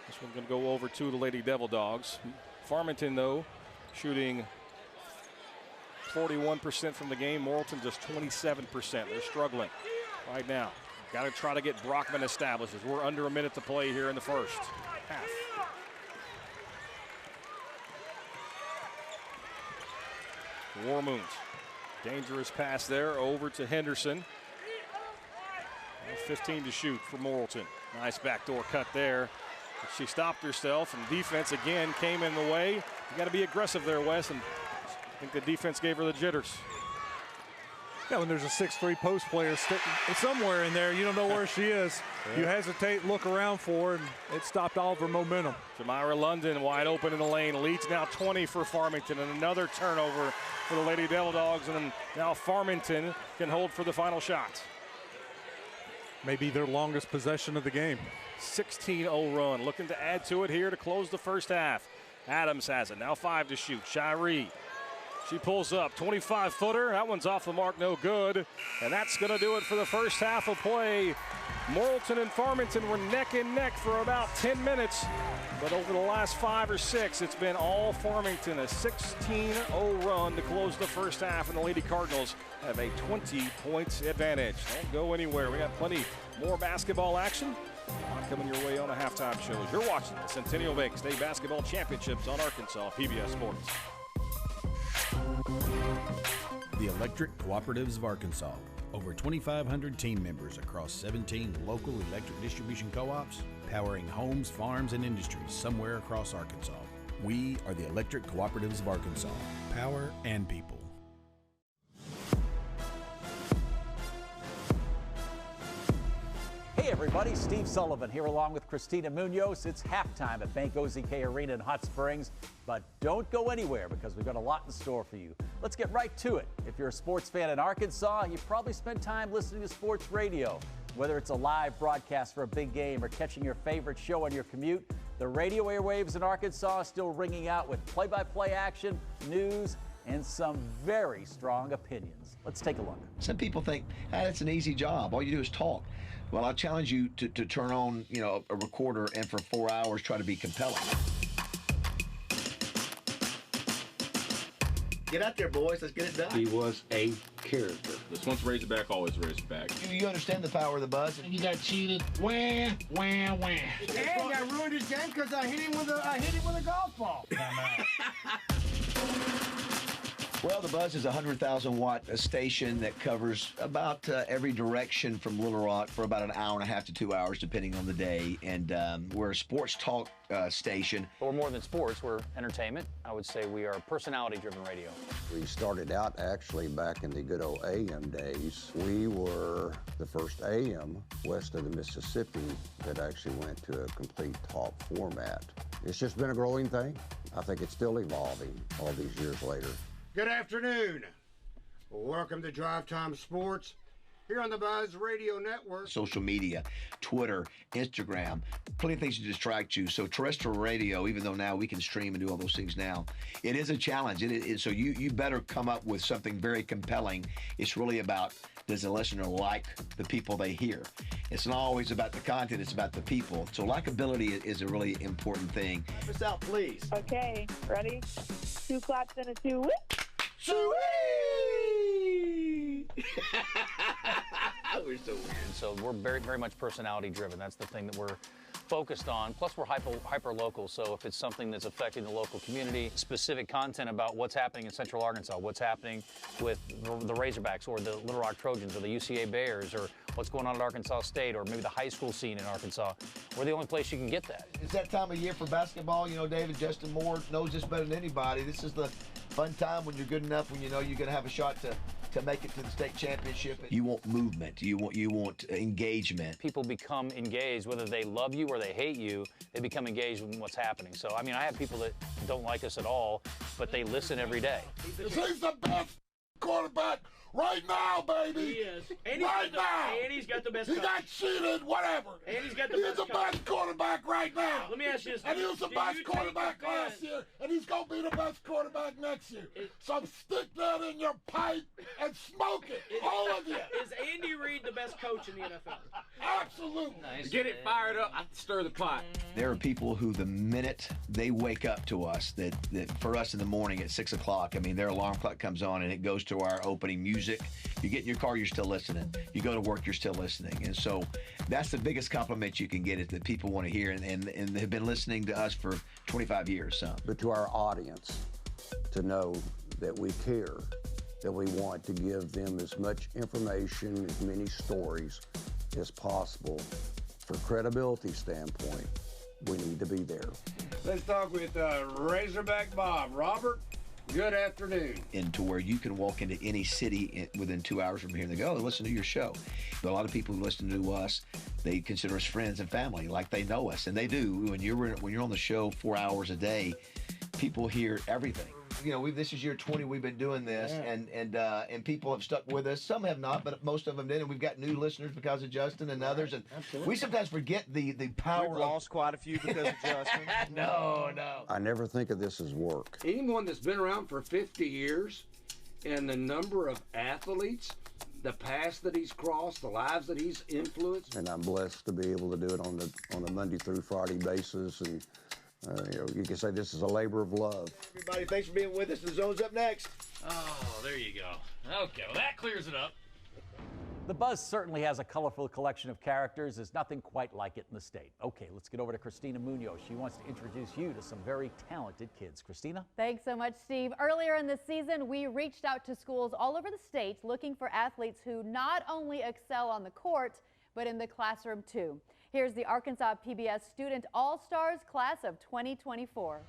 this one's going to go over to the Lady Devil Dogs. Farmington, though, shooting 41% from the game. Morrilton just 27%. They're struggling right now. Got to try to get Brockman established as we're under a minute to play here in the first half. Warmoons. Dangerous pass there over to Henderson. 15 to shoot for Morrilton. Nice backdoor cut there. But she stopped herself, and defense again came in the way. You got to be aggressive there, Wes, and I think the defense gave her the jitters. Yeah, when there's a 6'3" post player somewhere in there, you don't know where she is. Yeah. You hesitate, look around for her, and it stopped all of her momentum. Jamira London wide open in the lane, leads now 20 for Farmington, and another turnover for the Lady Devil Dogs, and now Farmington can hold for the final shot. Maybe their longest possession of the game. 16-0 run, looking to add to it here to close the first half. Adams has it, now 5 to shoot. Shiree, she pulls up, 25-footer. That one's off the mark, no good. And that's going to do it for the first half of play. Morrilton and Farmington were neck and neck for about 10 minutes. But over the last 5 or 6, it's been all Farmington. A 16-0 run to close the first half, and the Lady Cardinals have a 20-point advantage. Don't go anywhere. We got plenty more basketball action coming your way on a halftime show. As you're watching the Centennial Bank State Basketball Championships on Arkansas PBS Sports. The Electric Cooperatives of Arkansas. Over 2,500 team members across 17 local electric distribution co-ops, powering homes, farms, and industries somewhere across Arkansas. We are the Electric Cooperatives of Arkansas. Power and people. Hey everybody, Steve Sullivan here along with Christina Munoz. It's halftime at Bank OZK Arena in Hot Springs, but don't go anywhere because we've got a lot in store for you. Let's get right to it. If you're a sports fan in Arkansas, you probably spent time listening to sports radio. Whether it's a live broadcast for a big game or catching your favorite show on your commute, the radio airwaves in Arkansas are still ringing out with play-by-play action, news, and some very strong opinions. Let's take a look. Some people think, that's an easy job. All you do is talk. Well, I challenge you to turn on, a recorder and for 4 hours try to be compelling. Get out there, boys. Let's get it done. He was a character. This once Razorback, always Razorback. You understand the power of the buzz? You got cheated. Wah, wah, wah. And I ruined his game because I hit him with a golf ball. Well, the Buzz is a 100,000-watt station that covers about every direction from Little Rock for about an hour and a half to 2 hours, depending on the day. And we're a sports talk station. But we're more than sports. We're entertainment. I would say we are personality-driven radio. We started out actually back in the good old AM days. We were the first AM west of the Mississippi that actually went to a complete talk format. It's just been a growing thing. I think it's still evolving all these years later. Good afternoon. Welcome to Drive Time Sports here on the Buzz Radio Network. Social media, Twitter, Instagram, plenty of things to distract you. So terrestrial radio, even though now we can stream and do all those things now, it is a challenge. So you better come up with something very compelling. It's really about, does the listener like the people they hear? It's not always about the content, it's about the people. So likability is a really important thing. Help us out, please. Okay, ready? 2 claps and a 2 whip. We're so weird. So we're very, very much personality driven. That's the thing that we're focused on. Plus we're hyper local. So if it's something that's affecting the local community, specific content about what's happening in Central Arkansas, what's happening with the Razorbacks or the Little Rock Trojans or the UCA Bears or what's going on at Arkansas State or maybe the high school scene in Arkansas, we're the only place you can get that. It's that time of year for basketball. David Justin Moore knows this better than anybody. This is the fun time when you're good enough, when you know you're going to have a shot to make it to the state championship. You want movement. You want engagement. People become engaged, whether they love you or they hate you, they become engaged with what's happening. So, I mean, I have people that don't like us at all, but they listen every day. He's the best quarterback right now, baby. He is. And right now. And he's got the best He coach. got cheated, whatever. And he's got the He's best the best quarterback right now. Let me ask you this. And he was the best quarterback last year, and he's going to be the best quarterback next year. So stick that in your pipe and smoke it, all of you. Is Andy Reid the best coach in the NFL? Absolutely. Nice. Get it fired up. I stir the pot. There are people who the minute they wake up to us, that for us in the morning at 6 o'clock, I mean, their alarm clock comes on and it goes to our opening music. You get in your car, you're still listening. You go to work, you're still listening. And so that's the biggest compliment you can get, is that people want to hear and have been listening to us for 25 years. So. But to our audience, to know that we care, that we want to give them as much information, as many stories as possible. For credibility standpoint, we need to be there. Let's talk with Razorback Bob. Robert, Good afternoon. Into where you can walk into any city within 2 hours from here and they go, oh, listen to your show. But a lot of people who listen to us, they consider us friends and family, like they know us, and they do. When you're on the show 4 hours a day, people hear everything. You know, this is year 20 we've been doing this, and people have stuck with us. Some have not, but most of them did. And we've got new listeners because of Justin and others. And we sometimes forget the power. We've lost quite a few because of Justin. No. I never think of this as work. Anyone that's been around for 50 years and the number of athletes, the paths that he's crossed, the lives that he's influenced. And I'm blessed to be able to do it on a Monday through Friday basis. And you can say this is a labor of love. Everybody, thanks for being with us. The Zone's up next. Oh, there you go. Okay, well, that clears it up. The Buzz certainly has a colorful collection of characters. There's nothing quite like it in the state. Okay, let's get over to Christina Munoz. She wants to introduce you to some very talented kids. Christina? Thanks so much, Steve. Earlier in the season, we reached out to schools all over the state looking for athletes who not only excel on the court, but in the classroom too. Here's the Arkansas PBS Student All-Stars class of 2024.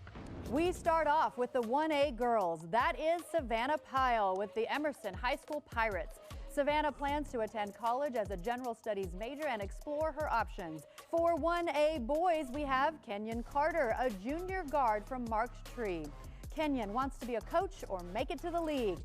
We start off with the 1A girls. That is Savannah Pyle with the Emerson High School Pirates. Savannah plans to attend college as a general studies major and explore her options. For 1A boys, we have Kenyon Carter, a junior guard from Marked Tree. Kenyon wants to be a coach or make it to the league.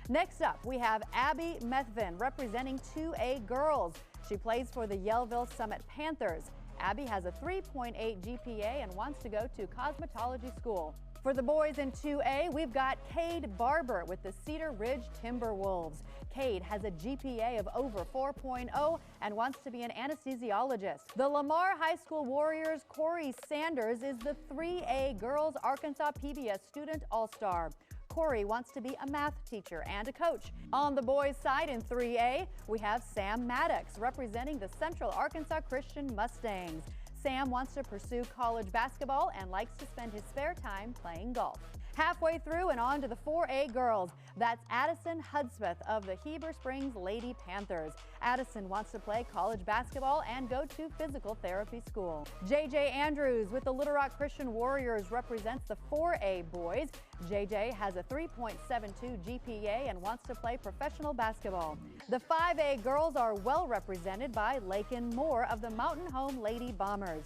Next up, we have Abby Methvin representing 2A girls. She plays for the Yellville Summit Panthers. Abby has a 3.8 GPA and wants to go to cosmetology school. For the boys in 2A, we've got Cade Barber with the Cedar Ridge Timberwolves. Cade has a GPA of over 4.0 and wants to be an anesthesiologist. The Lamar High School Warriors' Corey Sanders is the 3A Girls Arkansas PBS Student All-Star. Corey wants to be a math teacher and a coach. On the boys' side in 3A, we have Sam Maddox representing the Central Arkansas Christian Mustangs. Sam wants to pursue college basketball and likes to spend his spare time playing golf. Halfway through and on to the 4A girls. That's Addison Hudspeth of the Heber Springs Lady Panthers. Addison wants to play college basketball and go to physical therapy school. JJ Andrews with the Little Rock Christian Warriors represents the 4A boys. JJ has a 3.72 GPA and wants to play professional basketball. The 5A girls are well represented by Lakin Moore of the Mountain Home Lady Bombers.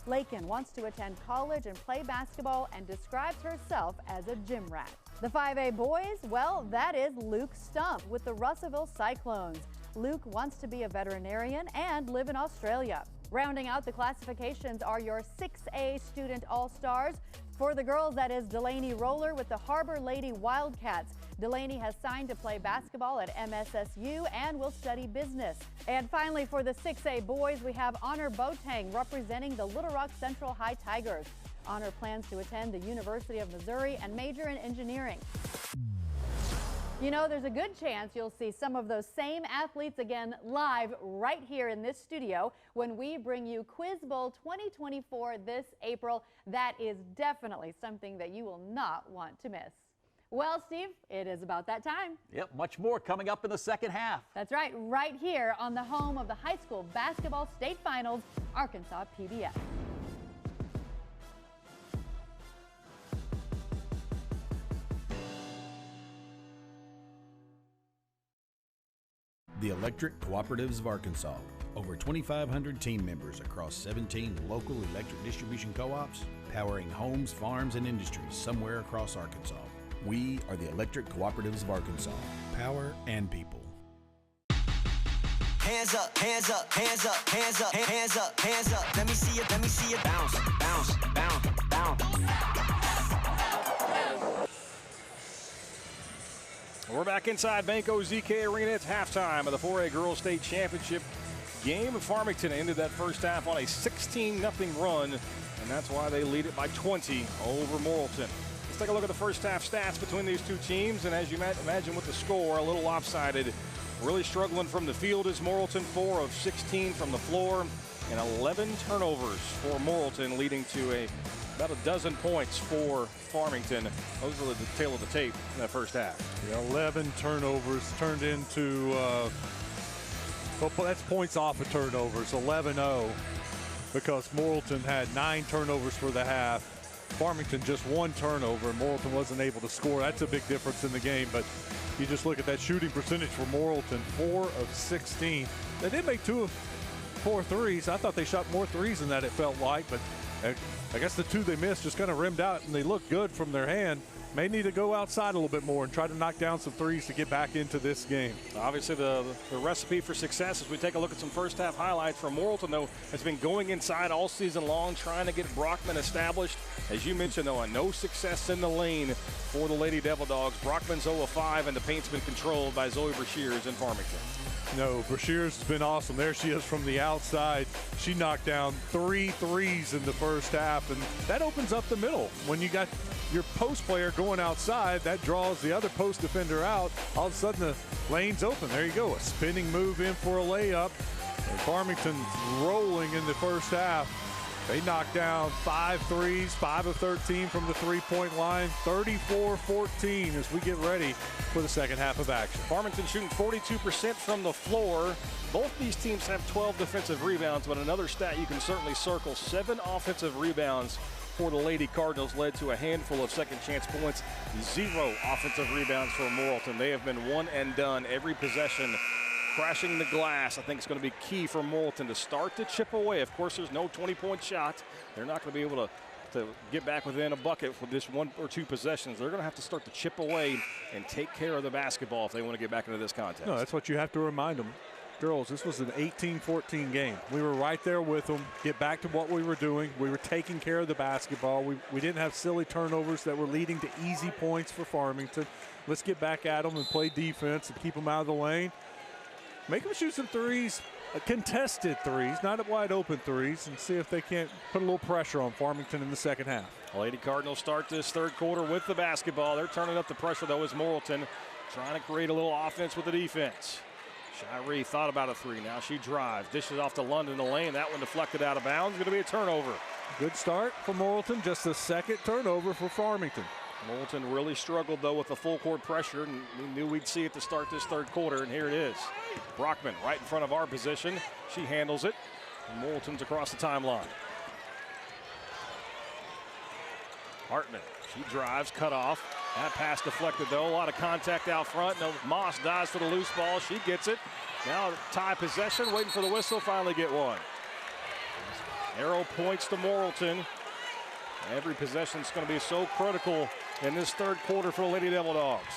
Lakin wants to attend college and play basketball and describes herself as a gym rat. The 5A boys, well, that is Luke Stump with the Russellville Cyclones. Luke wants to be a veterinarian and live in Australia. Rounding out the classifications are your 6A Student All-Stars. For the girls, that is Delaney Roller with the Harbor Lady Wildcats. Delaney has signed to play basketball at MSSU and will study business. And finally, for the 6A boys, we have Honor Boateng representing the Little Rock Central High Tigers. Honor plans to attend the University of Missouri and major in engineering. You know, there's a good chance you'll see some of those same athletes again live right here in this studio when we bring you Quiz Bowl 2024 this April. That is definitely something that you will not want to miss. Well, Steve, it is about that time. Yep, much more coming up in the second half. That's right, right here on the home of the high school basketball state finals, Arkansas PBS. The Electric Cooperatives of Arkansas. Over 2,500 team members across 17 local electric distribution co-ops, powering homes, farms, and industries somewhere across Arkansas. We are the Electric Cooperatives of Arkansas. Power and people. Hands up, hands up, hands up, hands up, hands up, hands up. Let me see it bounce, bounce, bounce, bounce. We're back inside Banco ZK Arena. It's halftime of the 4A Girls State Championship game. Farmington ended that first half on a 16-0 run, and that's why they lead it by 20 over Morrilton. Let's take a look at the first half stats between these two teams, and as you imagine with the score, a little lopsided. Really struggling from the field is Morrilton, 4 of 16 from the floor, and 11 turnovers for Morrilton, leading to about a dozen points for Farmington. Those are the tail of the tape in that first half. Yeah, 11 turnovers turned into, well, that's points off of turnovers, 11-0, because Morrilton had 9 turnovers for the half Farmington just one turnover, and Morrilton wasn't able to score. That's a big difference in the game, but you just look at that shooting percentage for Morrilton, 4 of 16. They did make 2 of 4 threes. I thought they shot more threes than that, it felt like, but I guess the 2 they missed just kind of rimmed out, and they looked good from their hand. May need to go outside a little bit more and try to knock down some threes to get back into this game. Obviously, the recipe for success as we take a look at some first-half highlights from Morrilton, though, has been going inside all season long, trying to get Brockman established. As you mentioned, though, no success in the lane for the Lady Devil Dogs. Brockman's 0 of 5, and the paint's been controlled by Zoe Brashears in Farmington. No, Brashears has been awesome. There she is from the outside. She knocked down 3 threes in the first half, and that opens up the middle. When you got your post player going outside, that draws the other post defender out. All of a sudden, the lane's open. There you go, a spinning move in for a layup. And Farmington's rolling in the first half. They knocked down 5 threes, 5 of 13 from the three-point line, 34-14 as we get ready for the second half of action. Farmington shooting 42% from the floor. Both these teams have 12 defensive rebounds, but another stat you can certainly circle, 7 offensive rebounds for the Lady Cardinals led to a handful of second chance points. 0 offensive rebounds for Morrilton. They have been one and done every possession. Crashing the glass, I think, is going to be key for Morrilton to start to chip away. Of course, there's no 20-point shot. They're not going to be able to get back within a bucket for this 1 or 2 possessions. They're going to have to start to chip away and take care of the basketball if they want to get back into this contest. No, that's what you have to remind them. Girls, this was an 18-14 game. We were right there with them. Get back to what we were doing. We were taking care of the basketball. We didn't have silly turnovers that were leading to easy points for Farmington. Let's get back at them and play defense and keep them out of the lane. Make them shoot some threes, contested threes, not wide open threes, and see if they can't put a little pressure on Farmington in the second half. Lady Cardinals start this third quarter with the basketball. They're turning up the pressure, though, as Morrilton trying to create a little offense with the defense. Shiree thought about a 3. Now she drives, dishes off to London, the lane. That one deflected out of bounds. Going to be a turnover. Good start for Morrilton. Just the second turnover for Farmington. Morrilton really struggled, though, with the full court pressure, and we knew we'd see it to start this third quarter, and here it is. Brockman right in front of our position. She handles it, and Morrilton's across the timeline. Hartman, she drives, cut off. That pass deflected, though. A lot of contact out front. No, Moss dives for the loose ball. She gets it. Now tie possession, waiting for the whistle, finally get one. Arrow points to Morrilton. Every possession is going to be so critical in this third quarter for the Lady Devil Dogs.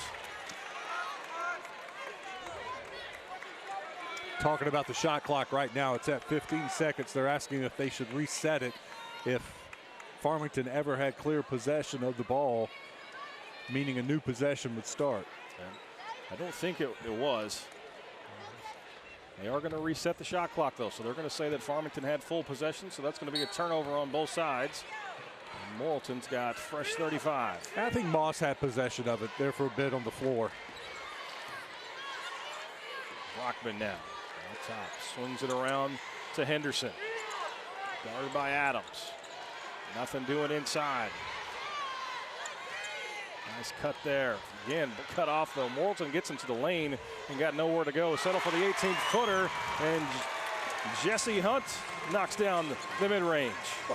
Talking about the shot clock right now, it's at 15 seconds. They're asking if they should reset it if Farmington ever had clear possession of the ball, meaning a new possession would start. I don't think it was. They are going to reset the shot clock, though, so they're going to say that Farmington had full possession, so that's going to be a turnover on both sides. Morrilton's got fresh 35. I think Moss had possession of it there for a bit on the floor. Brockman now. On top. Swings it around to Henderson. Guarded by Adams. Nothing doing inside. Nice cut there. Again, cut off, though. Morrilton gets into the lane and got nowhere to go. Settle for the 18-footer, and Jesse Hunt knocks down the mid-range.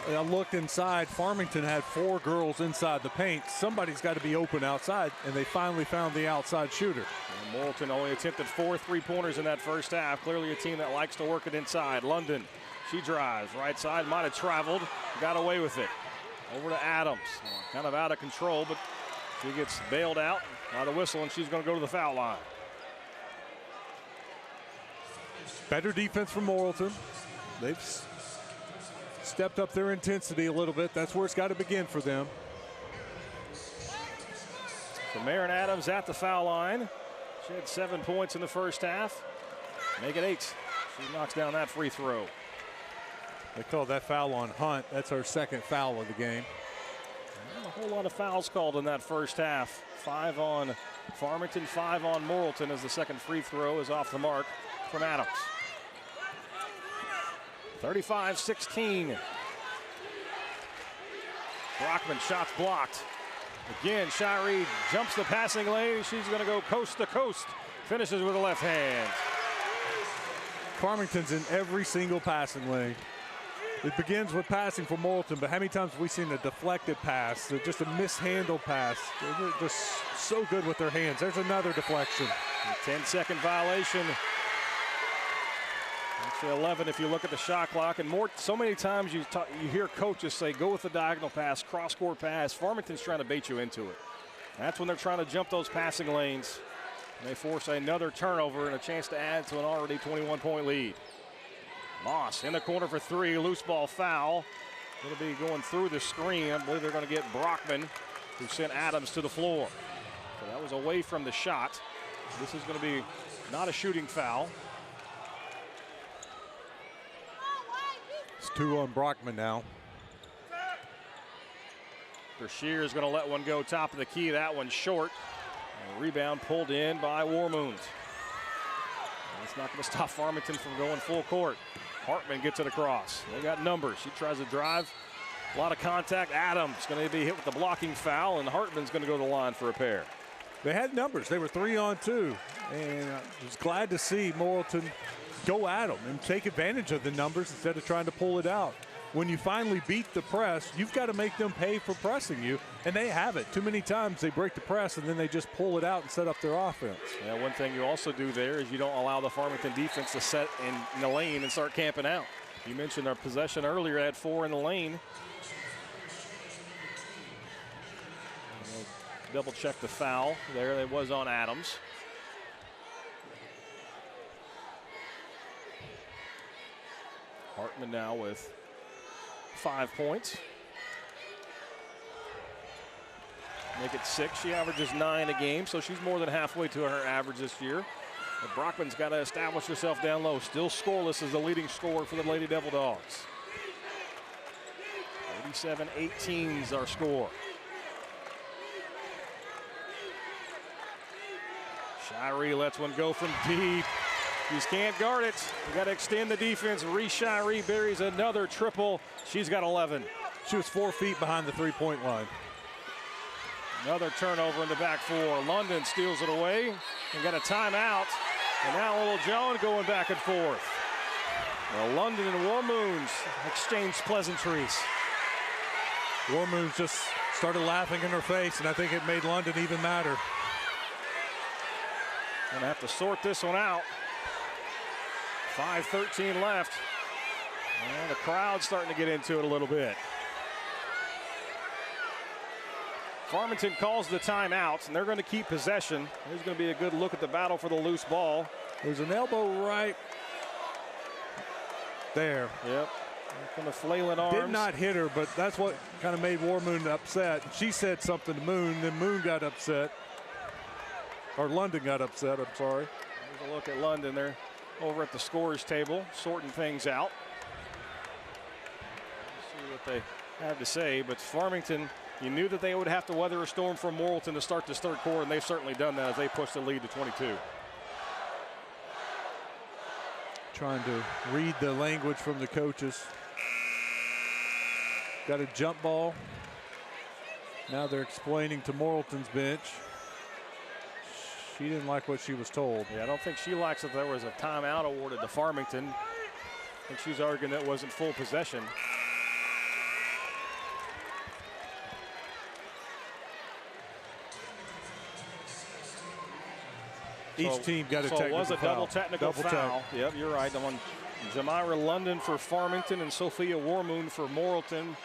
I looked inside. Farmington had 4 girls inside the paint. Somebody's got to be open outside, and they finally found the outside shooter. And Morrilton only attempted 4 3-pointers in that first half. Clearly a team that likes to work it inside. London, she drives. Right side, might have traveled. Got away with it. Over to Adams. Kind of out of control, but she gets bailed out by the whistle, and she's going to go to the foul line. Better defense from Morrilton. They've stepped up their intensity a little bit. That's where it's got to begin for them. So Marin Adams at the foul line. She had 7 points in the first half. Make it 8. She knocks down that free throw. They call that foul on Hunt. That's her second foul of the game. Not a whole lot of fouls called in that first half. 5 on Farmington, 5 on Morrilton as the second free throw is off the mark from Adams. 35-16. Brockman, shots blocked. Again, Shiree jumps the passing lane. She's going to go coast to coast. Finishes with a left hand. Farmington's in every single passing lane. It begins with passing for Morrilton, but how many times have we seen a deflected pass, just a mishandled pass? They're just so good with their hands. There's another deflection. A 10-second violation. Actually 11 if you look at the shot clock. And so many times you hear coaches say, go with the diagonal pass, cross-court pass. Farmington's trying to bait you into it. That's when they're trying to jump those passing lanes. And they force another turnover and a chance to add to an already 21-point lead. Moss in the corner for three, loose ball foul. Going to be going through the screen. I believe they're going to get Brockman, who sent Adams to the floor. So that was away from the shot. This is going to be not a shooting foul. It's 2 on Brockman now. Brashear is going to let one go top of the key. That one's short. And rebound pulled in by Warmoon. It's not going to stop Farmington from going full court. Hartman gets it across. They got numbers. He tries to drive. A lot of contact. Adams going to be hit with the blocking foul, and Hartman's going to go to the line for a pair. They had numbers. They were 3 on 2. And I was glad to see Morrilton go at them and take advantage of the numbers instead of trying to pull it out. When you finally beat the press, you've got to make them pay for pressing you, and they have it. Too many times they break the press and then they just pull it out and set up their offense. Yeah, one thing you also do there is you don't allow the Farmington defense to set in the lane and start camping out. You mentioned our possession earlier, had 4 in the lane. Double check the foul there. It was on Adams. Hartman now with 5 points. Make it 6. She averages 9 a game, so she's more than halfway to her average this year. But Brockman's got to establish herself down low. Still scoreless as the leading scorer for the Lady Devil Dogs. 87-18 is our score. Shiree lets one go from deep. You just can't guard it. You got to extend the defense. Shiree buries another triple. She's got 11. She was 4 feet behind the three-point line. Another turnover in the back 4. London steals it away and got a timeout. And now Little Joan going back and forth. Well, London and Warmoons exchanged pleasantries. Warmoons just started laughing in her face, and I think it made London even madder. Gonna have to sort this one out. 5:13 left. And the crowd's starting to get into it a little bit. Farmington calls the timeout, and they're going to keep possession. There's going to be a good look at the battle for the loose ball. There's an elbow right there. Yep. Kind of flailing arms. Did not hit her, but that's what kind of made Warmoon upset. She said something to Moon, then Moon got upset. Or London got upset, I'm sorry. There's a look at London there over at the scorers table, sorting things out. Let's see what they have to say, but Farmington, you knew that they would have to weather a storm from Morrilton to start this third quarter, and they've certainly done that as they push the lead to 22. Trying to read the language from the coaches. Got a jump ball. Now they're explaining to Morrilton's bench. She didn't like what she was told. Yeah, I don't think she likes that there was a timeout awarded to Farmington. I think she's arguing that wasn't full possession. Each team got a technical foul. So it was a double technical foul. Check. Yep, you're right. The one, Jamira London for Farmington and Sophia Warmoon for Morrilton.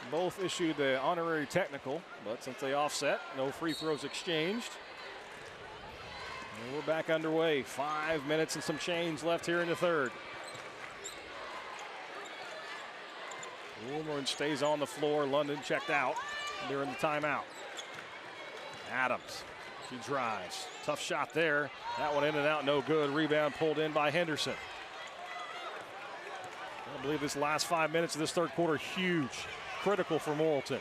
Both issued the honorary technical, but since they offset, no free throws exchanged. And we're back underway. 5 minutes and some change left here in the third. Warmoon stays on the floor. London checked out during the timeout. Adams, she drives. Tough shot there. That one in and out, no good. Rebound pulled in by Henderson. I believe this last 5 minutes of this third quarter, huge, critical for Morrilton.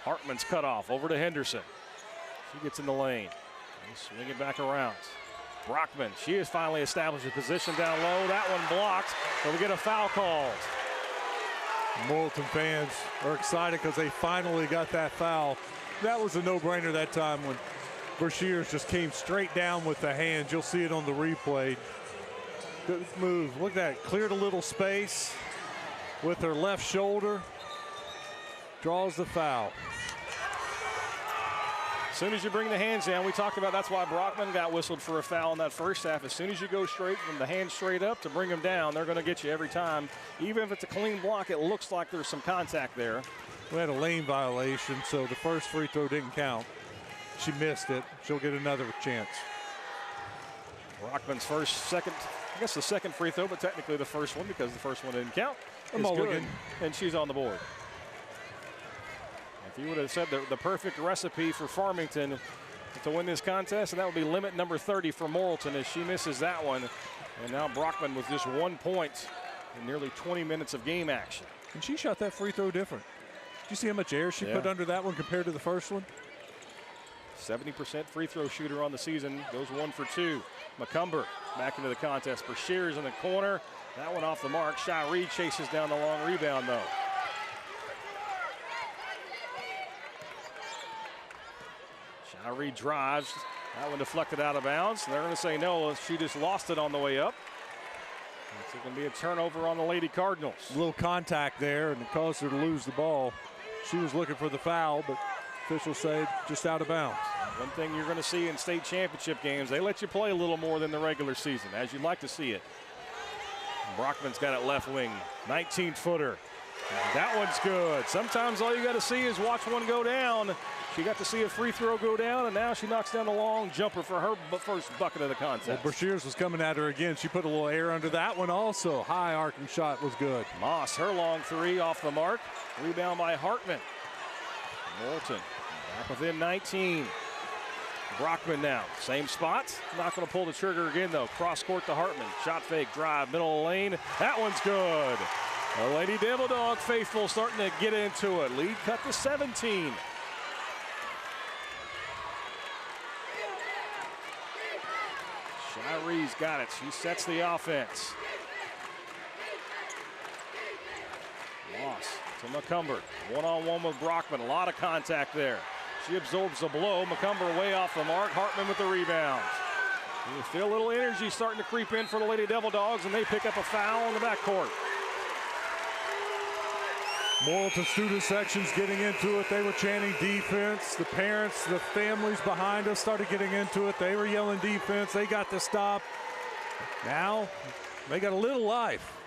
Hartman's cut off over to Henderson. She gets in the lane. Swing it back around. Brockman, she has finally established a position down low. That one blocked, so we get a foul called. Morrilton fans are excited because they finally got that foul. That was a no-brainer that time when Brashear just came straight down with the hands. You'll see it on the replay. Good move. Look at that. Cleared a little space. with her left shoulder, draws the foul. As soon as you bring the hands down, we talked about that's why Brockman got whistled for a foul in that first half. As soon as you go straight from the hands straight up to bring them down, they're going to get you every time. Even if it's a clean block, it looks like there's some contact there. We had a lane violation, so the first free throw didn't count. She missed it. She'll get another chance. Brockman's the second free throw, but technically the first one because the first one didn't count. Is good, and she's on the board. If you would have said the perfect recipe for Farmington to win this contest, and that would be limit number 30 for Morrilton as she misses that one. And now Brockman with just 1 point in nearly 20 minutes of game action. And she shot that free throw different. Did you see how much air she put under that one compared to the first one? 70% free throw shooter on the season, goes 1 for 2. McCumber back into the contest for Shears in the corner. That one off the mark. Shiree chases down the long rebound though. Shiree drives. That one deflected out of bounds. They're going to say no. She just lost it on the way up. It's going to be a turnover on the Lady Cardinals. A little contact there, and it caused her to lose the ball. She was looking for the foul, but officials say just out of bounds. One thing you're going to see in state championship games, they let you play a little more than the regular season, as you'd like to see it. Brockman's got it left wing, 19-footer. That one's good. Sometimes all you got to see is watch one go down. She got to see a free throw go down, and now she knocks down the long jumper for her first bucket of the contest. Well, Brashears was coming at her again. She put a little air under that one also. High arcing shot was good. Moss, her long three off the mark. Rebound by Hartman. Morrilton back within 19. Brockman now, same spot. Not going to pull the trigger again, though. Cross court to Hartman. Shot fake, drive, middle of the lane. That one's good. The Lady Devil Dog faithful starting to get into it. Lead cut to 17. Shiree's got it. She sets the offense. Moss to McCumber. One-on-one with Brockman. A lot of contact there. She absorbs the blow. McCumber way off the mark. Hartman with the rebound. You feel a little energy starting to creep in for the Lady Devil Dogs, and they pick up a foul in the backcourt. Morrilton student sections getting into it. They were chanting defense. The parents, the families behind us started getting into it. They were yelling defense. They got the stop. Now they got a little life.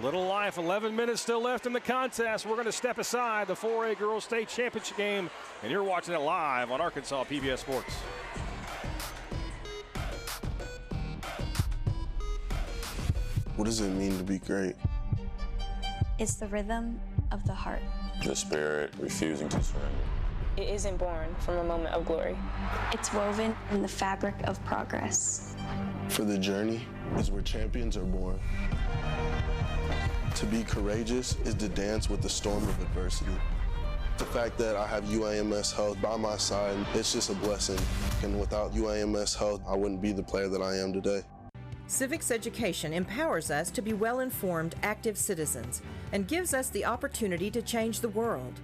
A little life. 11 minutes still left in the contest. We're going to step aside the 4A Girls State Championship game, and you're watching it live on Arkansas PBS Sports. What does it mean to be great? It's the rhythm of the heart. The spirit refusing to surrender. It isn't born from a moment of glory. It's woven in the fabric of progress. For the journey is where champions are born. To be courageous is to dance with the storm of adversity. The fact that I have UAMS Health by my side, it's just a blessing. And without UAMS Health, I wouldn't be the player that I am today. Civics education empowers us to be well-informed, active citizens and gives us the opportunity to change the world.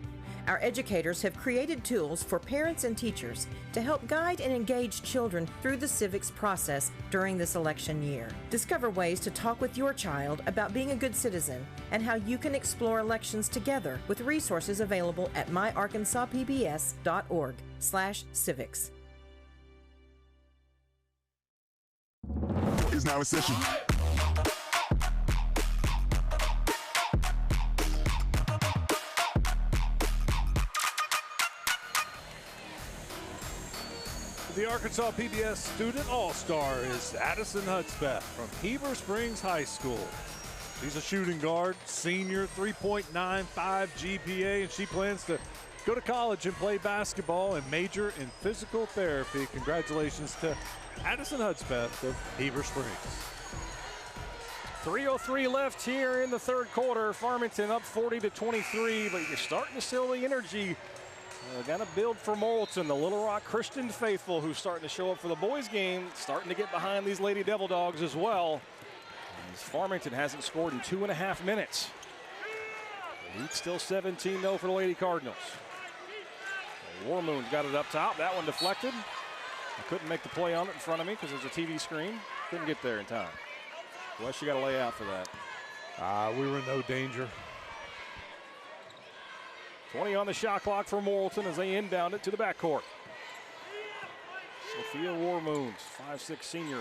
Our educators have created tools for parents and teachers to help guide and engage children through the civics process during this election year. Discover ways to talk with your child about being a good citizen and how you can explore elections together with resources available at myarkansaspbs.org/civics. Is now in session. The Arkansas PBS Student All-Star is Addison Hudspeth from Heber Springs High School. She's a shooting guard, senior, 3.95 GPA, and she plans to go to college and play basketball and major in physical therapy. Congratulations to Addison Hudspeth of Heber Springs. 3:03 left here in the third quarter. Farmington up 40-23, but you're starting to feel the energy. Got to build for Morrilton, the Little Rock Christian faithful who's starting to show up for the boys game, starting to get behind these Lady Devil Dogs as well. As Farmington hasn't scored in 2.5 minutes. The lead still 17-0 for the Lady Cardinals. Warmoon's got it up top. That one deflected. I couldn't make the play on it in front of me because there's a TV screen. Couldn't get there in time. Wes, you got to lay out for that. We were in no danger. 20 on the shot clock for Morrilton as they inbound it to the backcourt. Sophia Warmoons, 5'6" senior,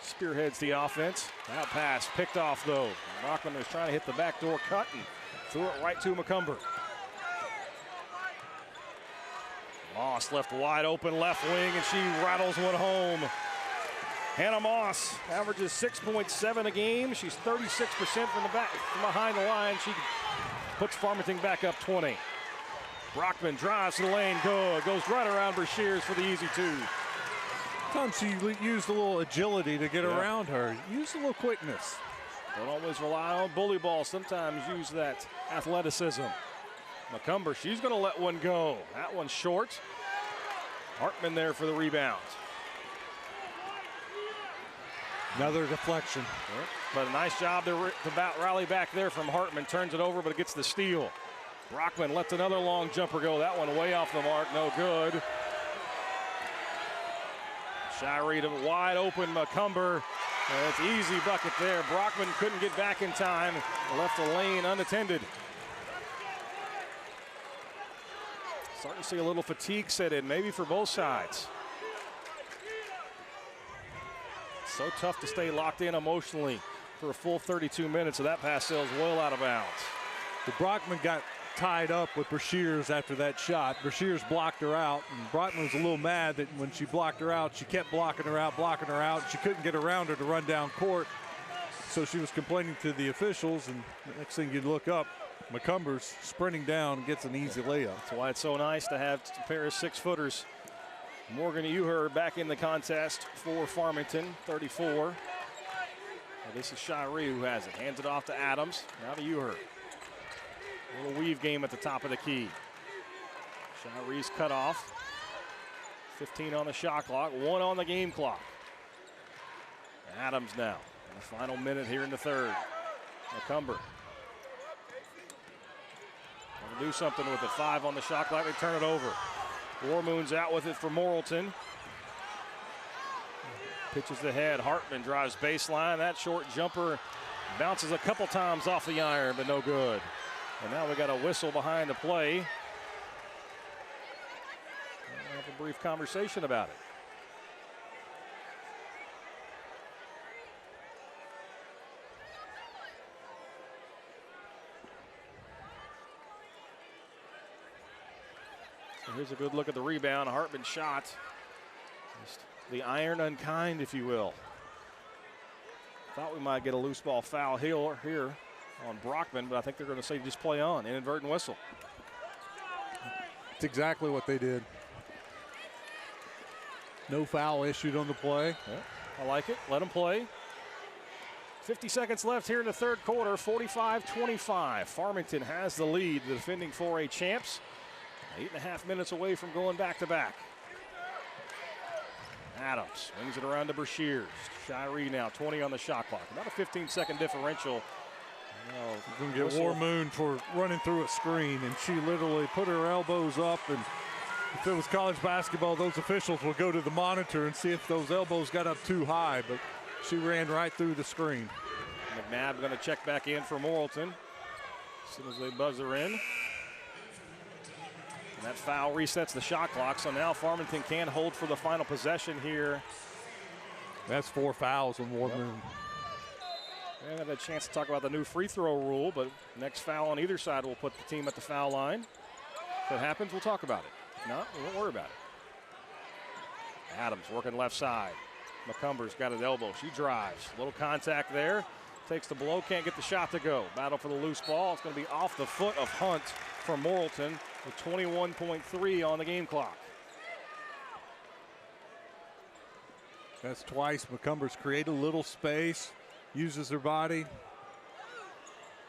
spearheads the offense. That pass picked off though. Brockman was trying to hit the backdoor cut and threw it right to McCumber. Moss left wide open left wing, and she rattles one home. Hannah Moss averages 6.7 a game. She's 36% from behind the line. She puts Farmington back up 20. Brockman drives to the lane, good. Goes right around Brashears for the easy two. Sometimes she used a little agility to get around her. Use a little quickness. Don't always rely on bully ball. Sometimes use that athleticism. McCumber, she's going to let one go. That one's short. Hartman there for the rebound. Another deflection. Yep. But a nice job to rally back there from Hartman. Turns it over, but it gets the steal. Brockman lets another long jumper go. That one way off the mark, no good. Shiree wide open, McCumber. It's easy bucket there. Brockman couldn't get back in time. Left the lane unattended. Starting to see a little fatigue set in, maybe for both sides. So tough to stay locked in emotionally for a full 32 minutes. So that pass sails well out of bounds. The Brockman got tied up with Brashears after that shot. Brashears blocked her out, and Brockman was a little mad that when she blocked her out, she kept blocking her out. She couldn't get around her to run down court. So she was complaining to the officials, and the next thing you'd look up, McCumber's sprinting down and gets an easy layup. That's why it's so nice to have a pair of 6-footers. Morgan Uher back in the contest for Farmington, 34. Now this is Shiree who has it. Hands it off to Adams. Now to Uher. A little weave game at the top of the key. Shiree's cut off. 15 on the shot clock, 1 on the game clock. Adams now. In the final minute here in the third. McCumber. Do something with it. 5 on the shot clock. They turn it over. Warmoon's out with it for Morrilton. Pitches ahead. Hartman drives baseline. That short jumper bounces a couple times off the iron, but no good. And now we got a whistle behind the play. We'll have a brief conversation about it. Here's a good look at the rebound. Hartman shot. Just the iron unkind, if you will. Thought we might get a loose ball foul here on Brockman, but I think they're going to say just play on. Inadvertent whistle. It's exactly what they did. No foul issued on the play. Yeah, I like it. Let them play. 50 seconds left here in the third quarter. 45-25. Farmington has the lead. The defending 4A champs. 8.5 minutes away from going back-to-back. Adams swings it around to Brashears. Shiree now 20 on the shot clock. About a 15-second differential. You're going to get Warmoon for running through a screen, and she literally put her elbows up, and if it was college basketball, those officials would go to the monitor and see if those elbows got up too high, but she ran right through the screen. McNabb going to check back in for Morrilton as soon as they buzzer in. And that foul resets the shot clock, so now Farmington can hold for the final possession here. That's 4 fouls on Warmoon. We haven't had a chance to talk about the new free throw rule, but next foul on either side will put the team at the foul line. If it happens, we'll talk about it. If not, we won't worry about it. Adams working left side. McCumber's got his elbow. She drives. A little contact there. Takes the blow, can't get the shot to go. Battle for the loose ball. It's going to be off the foot of Hunt from Morrilton with 21.3 on the game clock. That's twice McCumber's created a little space, uses her body,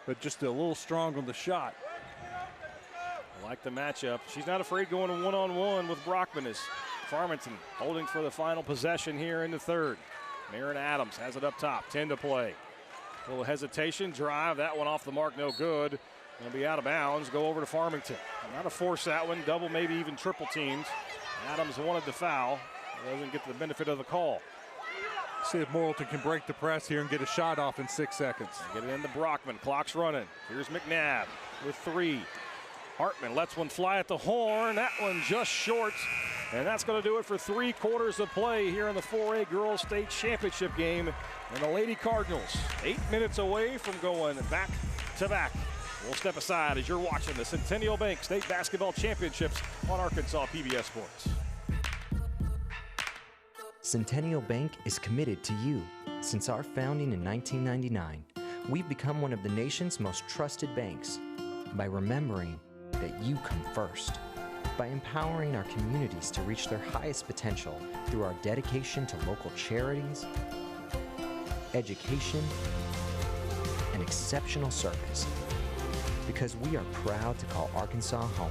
but just a little strong on the shot. I like the matchup. She's not afraid going one-on-one with Brockman as Farmington holding for the final possession here in the third. Marin Adams has it up top, 10 to play. A little hesitation, drive, that one off the mark, no good. Gonna be out of bounds, go over to Farmington. Not to force that one, double, maybe even triple teams. Adams wanted the foul, doesn't get the benefit of the call. See if Morrilton can break the press here and get a shot off in 6 seconds. Get it into Brockman, clock's running. Here's McNabb with 3. Hartman lets one fly at the horn. That one just short. And that's going to do it for 3 quarters of play here in the 4A Girls State Championship game. And the Lady Cardinals 8 minutes away from going back to back. We'll step aside as you're watching the Centennial Bank State Basketball Championships on Arkansas PBS Sports. Centennial Bank is committed to you. Since our founding in 1999, we've become one of the nation's most trusted banks by remembering that you come first, by empowering our communities to reach their highest potential through our dedication to local charities, education, and exceptional service. Because we are proud to call Arkansas home.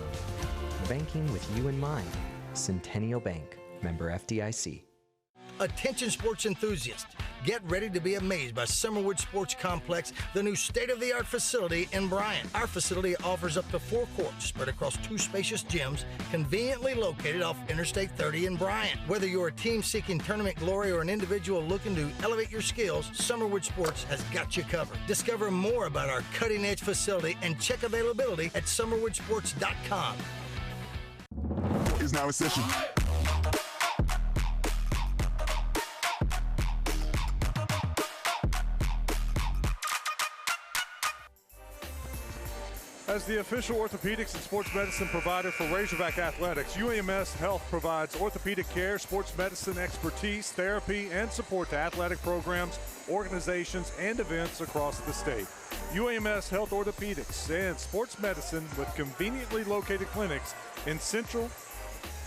Banking with you in mind. Centennial Bank, member FDIC. Attention sports enthusiasts, get ready to be amazed by Summerwood Sports Complex, the new state-of-the-art facility in Bryant. Our facility offers up to 4 courts spread across 2 spacious gyms, conveniently located off Interstate 30 in Bryant. Whether you're a team seeking tournament glory or an individual looking to elevate your skills, Summerwood Sports has got you covered. Discover more about our cutting-edge facility and check availability at summerwoodsports.com. Is now in session. As the official orthopedics and sports medicine provider for Razorback Athletics, UAMS Health provides orthopedic care, sports medicine expertise, therapy, and support to athletic programs, organizations, and events across the state. UAMS Health Orthopedics and Sports Medicine with conveniently located clinics in Central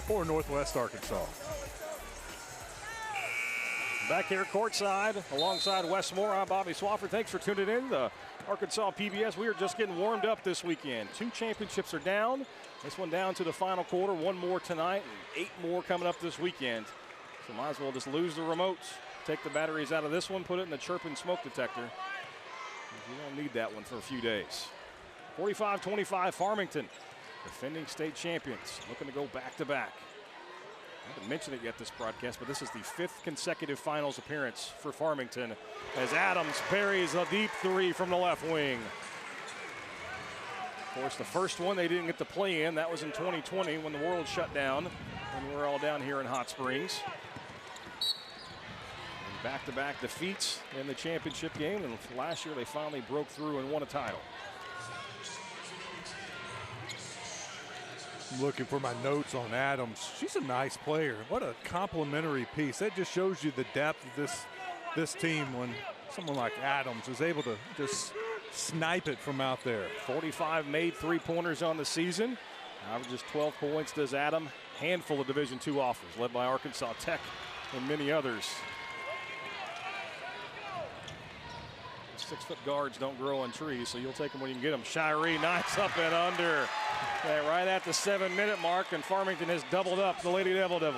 or Northwest Arkansas. Back here courtside alongside Wes Moore, I'm Bobby Swafford. Thanks for tuning in to Arkansas PBS. We are just getting warmed up this weekend. 2 championships are down. This one down to the final quarter. 1 more tonight and 8 more coming up this weekend. So might as well just lose the remotes. Take the batteries out of this one, put it in the chirping smoke detector. You don't need that one for a few days. 45-25 Farmington, defending state champions, looking to go back-to-back. I haven't mentioned it yet this broadcast, but this is the 5th consecutive finals appearance for Farmington as Adams buries a deep 3 from the left wing. Of course, the first one they didn't get to play in. That was in 2020 when the world shut down and we were all down here in Hot Springs. And back-to-back defeats in the championship game, and last year they finally broke through and won a title. I'm looking for my notes on Adams. She's a nice player. What a complimentary piece. That just shows you the depth of this team when someone like Adams is able to just snipe it from out there. 45 made 3-pointers on the season. Averages 12 points does Adam. Handful of Division II offers led by Arkansas Tech and many others. 6-foot guards don't grow on trees, so you'll take them when you can get them. Shiree, nice up and under. Right at the 7-minute mark, and Farmington has doubled up the Lady Devils.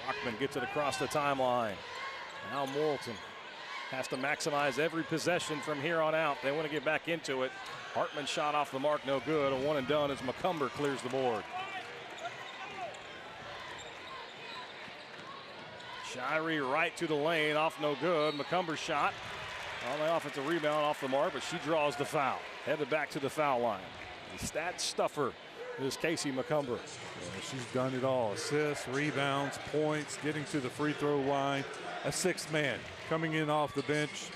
Brockman gets it across the timeline. Now Morrilton has to maximize every possession from here on out. They want to get back into it. Hartman shot off the mark, no good. A one and done as McCumber clears the board. Shiree right to the lane, off no good. McCumber's shot on the offensive rebound, off the mark, but she draws the foul. Headed back to the foul line. The stat stuffer is Casey McCumber. Yeah, she's done it all. Assists, rebounds, points, getting to the free throw line. A 6th man coming in off the bench.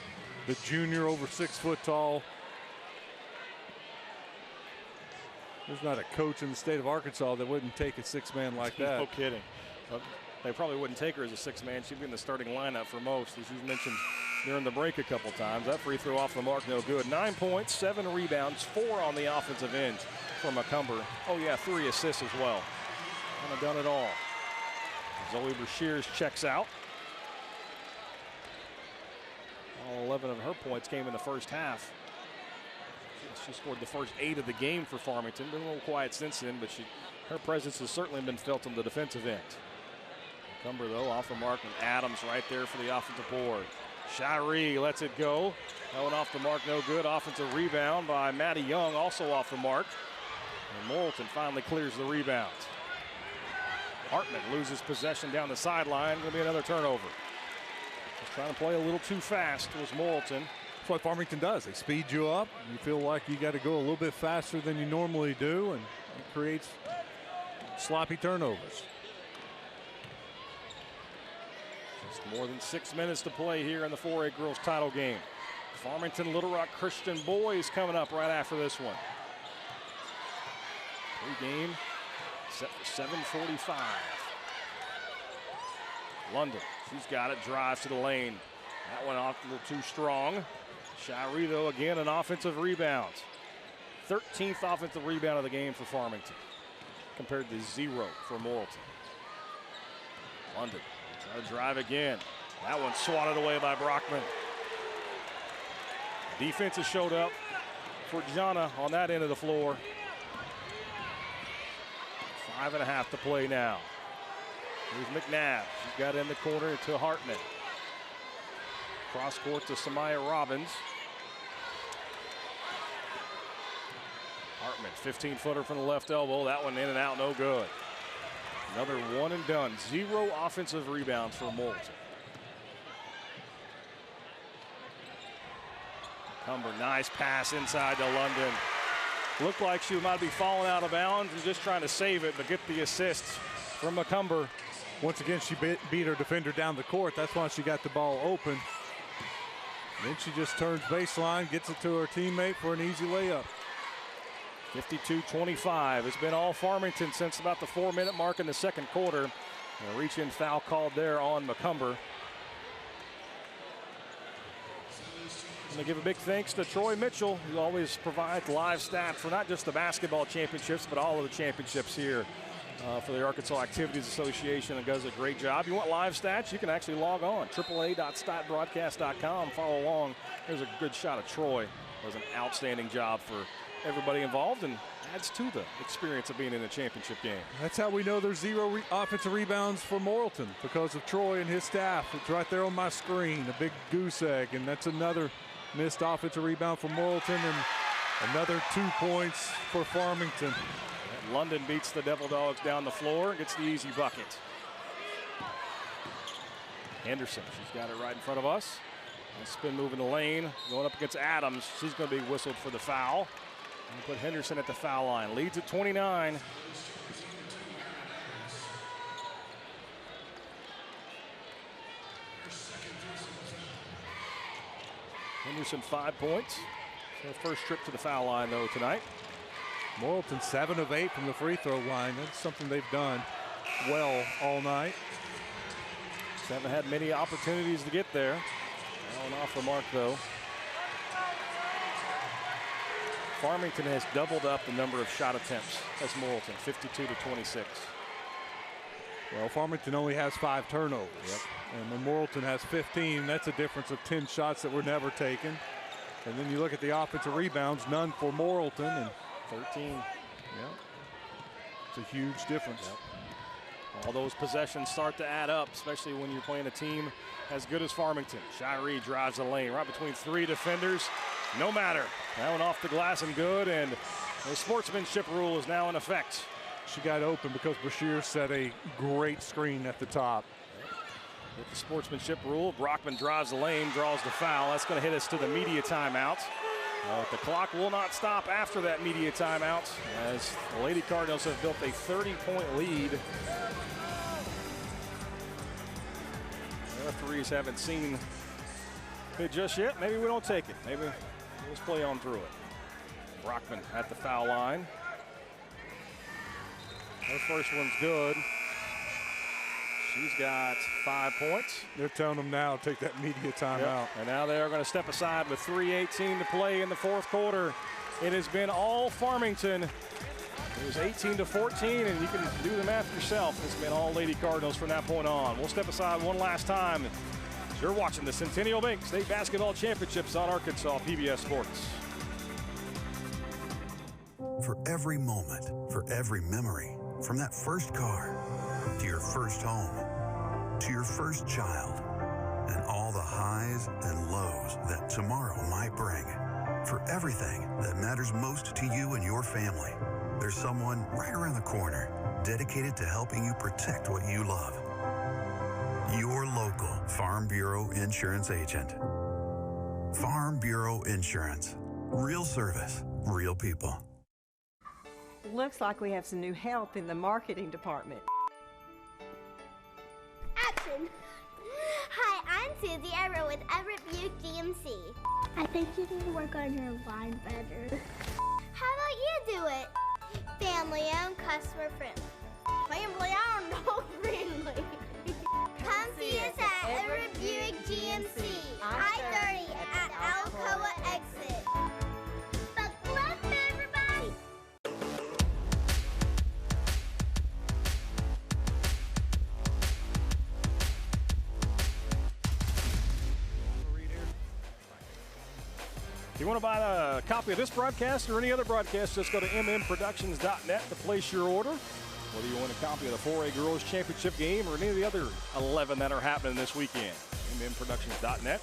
The junior, over 6 foot tall. There's not a coach in the state of Arkansas that wouldn't take a 6 man like that. No kidding. They probably wouldn't take her as a 6 man. She'd be in the starting lineup for most, as you mentioned during the break a couple times. That free throw off the mark, no good. 9 points, 7 rebounds, 4 on the offensive end for McCumber. Oh yeah, 3 assists as well. Kind of done it all. Zoe Brashears checks out. All 11 of her points came in the first half. She scored the first 8 of the game for Farmington. Been a little quiet since then, but her presence has certainly been felt on the defensive end. McCumber, though, off the mark, and Adams right there for the offensive board. Shiree lets it go. That one off the mark, no good. Offensive rebound by Maddie Young, also off the mark. And Morrilton finally clears the rebound. Hartman loses possession down the sideline. Going to be another turnover. Just trying to play a little too fast was Morrilton. That's what Farmington does. They speed you up. You feel like you got to go a little bit faster than you normally do, and it creates sloppy turnovers. Just more than 6 minutes to play here in the 4A girls title game. Farmington Little Rock Christian boys coming up right after this one. Pre-game set for 7:45. London, she's got it, drives to the lane. That went off a little too strong. Shiree, though, again, an offensive rebound. 13th offensive rebound of the game for Farmington, compared to 0 for Morrilton. London, try to drive again. That one swatted away by Brockman. Defense has showed up for Jana on that end of the floor. 5.5 to play now. Here's McNabb. She's got it in the corner to Hartman. Cross court to Samaya Robbins. Hartman, 15-footer from the left elbow. That one in and out, no good. Another one and done. 0 offensive rebounds for Morrilton. Cumber, nice pass inside to London. Looked like she might be falling out of bounds and just trying to save it, but get the assist from McCumber. Once again, she beat her defender down the court. That's why she got the ball open. Then she just turns baseline, gets it to her teammate for an easy layup. 52-25. It's been all Farmington since about the 4-minute mark in the second quarter. A reach-in foul called there on McCumber. And to give a big thanks to Troy Mitchell, who always provides live stats for not just the basketball championships, but all of the championships here for the Arkansas Activities Association, and does a great job. You want live stats? You can actually log on, AAA.statbroadcast.com. Follow along. There's a good shot of Troy. Does an outstanding job for everybody involved and adds to the experience of being in a championship game. That's how we know there's 0 offensive rebounds for Morrilton, because of Troy and his staff. It's right there on my screen, a big goose egg, and that's another missed offensive rebound for Morrilton and another 2 points for Farmington. And London beats the Devil Dogs down the floor, gets the easy bucket. Henderson, she's got it right in front of us. Nice spin move in the lane, going up against Adams. She's going to be whistled for the foul. And put Henderson at the foul line. Leads at 29. Henderson 5 points. Her first trip to the foul line, though, tonight. Morrilton 7 of 8 from the free throw line. That's something they've done well all night. Just haven't had many opportunities to get there. Going off the mark, though. Farmington has doubled up the number of shot attempts as Morrilton, 52-26. Well, Farmington only has 5 turnovers. Yep. And when Morrilton has 15, that's a difference of 10 shots that were never taken. And then you look at the offensive rebounds, none for Morrilton, and 13. Yep. It's a huge difference. Yep. All those possessions start to add up, especially when you're playing a team as good as Farmington. Shiree drives the lane right between 3 defenders. No matter. That one off the glass and good, and the sportsmanship rule is now in effect. She got open because Bashir set a great screen at the top. With the sportsmanship rule, Brockman drives the lane, draws the foul. That's going to hit us to the media timeout. The clock will not stop after that media timeout, as the Lady Cardinals have built a 30-point lead. The referees haven't seen it just yet. Maybe we don't take it. Maybe we'll just play on through it. Brockman at the foul line. Her first one's good. She's got 5 points. They're telling them now, take that media timeout. Yep. And now they are going to step aside with 3:18 to play in the fourth quarter. It has been all Farmington. It was 18-14, and you can do the math yourself. It's been all Lady Cardinals from that point on. We'll step aside one last time. You're watching the Centennial Bank State Basketball Championships on Arkansas PBS Sports. For every moment, for every memory, from that first car to your first home, to your first child, and all the highs and lows that tomorrow might bring. For everything that matters most to you and your family, there's someone right around the corner dedicated to helping you protect what you love. Your local Farm Bureau insurance agent. Farm Bureau Insurance. Real service, real people. Looks like we have some new help in the marketing department. Action! Hi, I'm Susie Everett with Everett Buick GMC. I think you need to work on your line better. How about you do it? Family owned, customer friendly. Family owned, dog friendly. Come see us at Everett Buick GMC, I-30 at Alcoa exit. Buckle up, everybody! If you want to buy a copy of this broadcast or any other broadcast, just go to mmproductions.net to place your order. Whether you want a copy of the 4A Girls Championship game or any of the other 11 that are happening this weekend, mmproductions.net.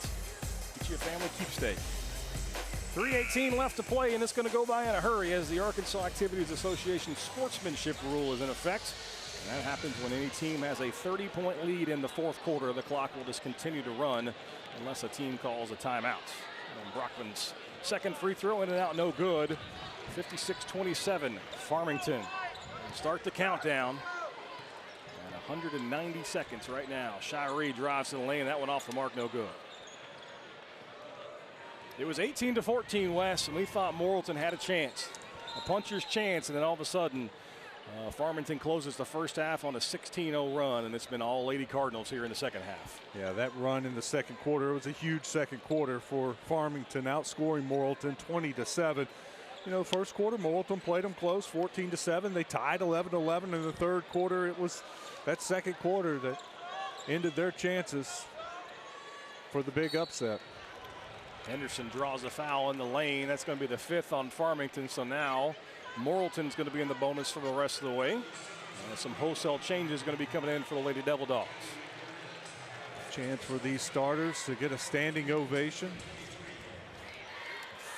Get you a family keepsake. 3:18 left to play, and it's going to go by in a hurry as the Arkansas Activities Association sportsmanship rule is in effect. And that happens when any team has a 30-point lead in the fourth quarter. The clock will just continue to run unless a team calls a timeout. And Brockman's second free throw in and out, no good. 56-27, Farmington. Start the countdown. And 190 seconds right now. Shiree drives to the lane. That one off the mark, no good. It was 18-14, Wes, and we thought Morrilton had a chance. A puncher's chance, and then all of a sudden, Farmington closes the first half on a 16-0 run, and it's been all Lady Cardinals here in the second half. Yeah, that run in the second quarter, it was a huge second quarter for Farmington, outscoring Morrilton 20-7. You know, first quarter, Morrilton played them close, 14-7. They tied 11-11 in the third quarter. It was that second quarter that ended their chances for the big upset. Henderson draws a foul in the lane. That's going to be the fifth on Farmington. So now Morrilton's going to be in the bonus for the rest of the way. Some wholesale changes going to be coming in for the Lady Devil Dogs. Chance for these starters to get a standing ovation.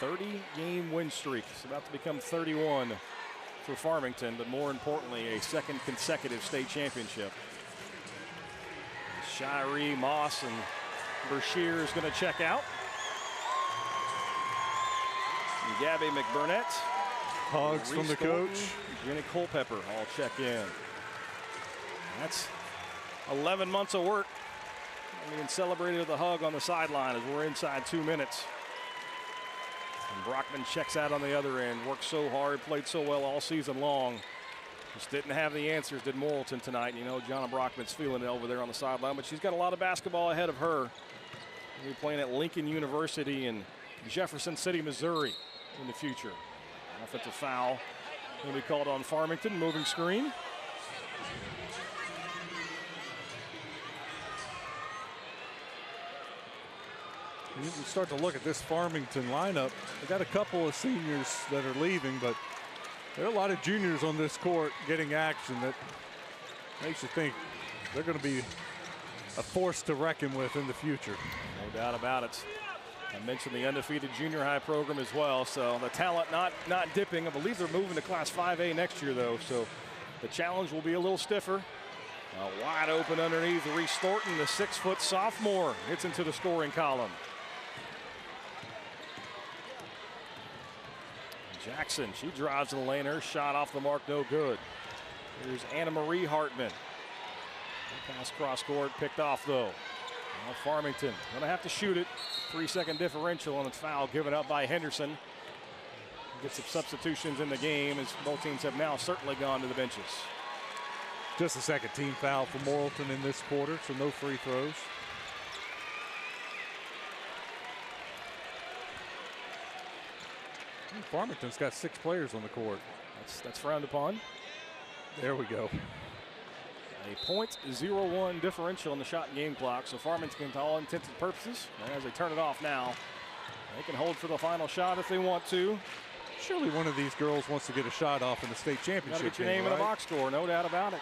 30-game win streak. It's about to become 31 for Farmington, but more importantly, a second consecutive state championship. Shiree, Moss, and Brashear is going to check out. And Gabby McBurnett. Hugs from the coach. Jenny Culpepper all check in. That's 11 months of work. And celebrated with a hug on the sideline as we're inside 2 minutes. And Brockman checks out on the other end. Worked so hard, played so well all season long. Just didn't have the answers, did Morrilton tonight. You know, Jonna Brockman's feeling it over there on the sideline, but she's got a lot of basketball ahead of her. She'll be playing at Lincoln University in Jefferson City, Missouri in the future. Offensive foul will be called on Farmington. Moving screen. You start to look at this Farmington lineup. They got a couple of seniors that are leaving, but there are a lot of juniors on this court getting action that makes you think they're going to be a force to reckon with in the future. No doubt about it. I mentioned the undefeated junior high program as well, so the talent not dipping. I believe they're moving to Class 5A next year, though, so the challenge will be a little stiffer. Wide open underneath, Reese Thornton, the 6-foot sophomore, gets into the scoring column. Jackson, she drives to the lane. Her shot off the mark, no good. Here's Anna Marie Hartman. Pass cross court, picked off though. Now Farmington gonna have to shoot it. 3-second differential on the foul given up by Henderson. Get some substitutions in the game as both teams have now certainly gone to the benches. Just a second team foul for Morrilton in this quarter, so no free throws. Farmington's got 6 players on the court. That's frowned upon. There we go. A .01 differential in the shot and game clock, so Farmington, to all intents and purposes, as they turn it off now, they can hold for the final shot if they want to. Surely one of these girls wants to get a shot off in the state championship. Got to get your name in a box score, no doubt about it.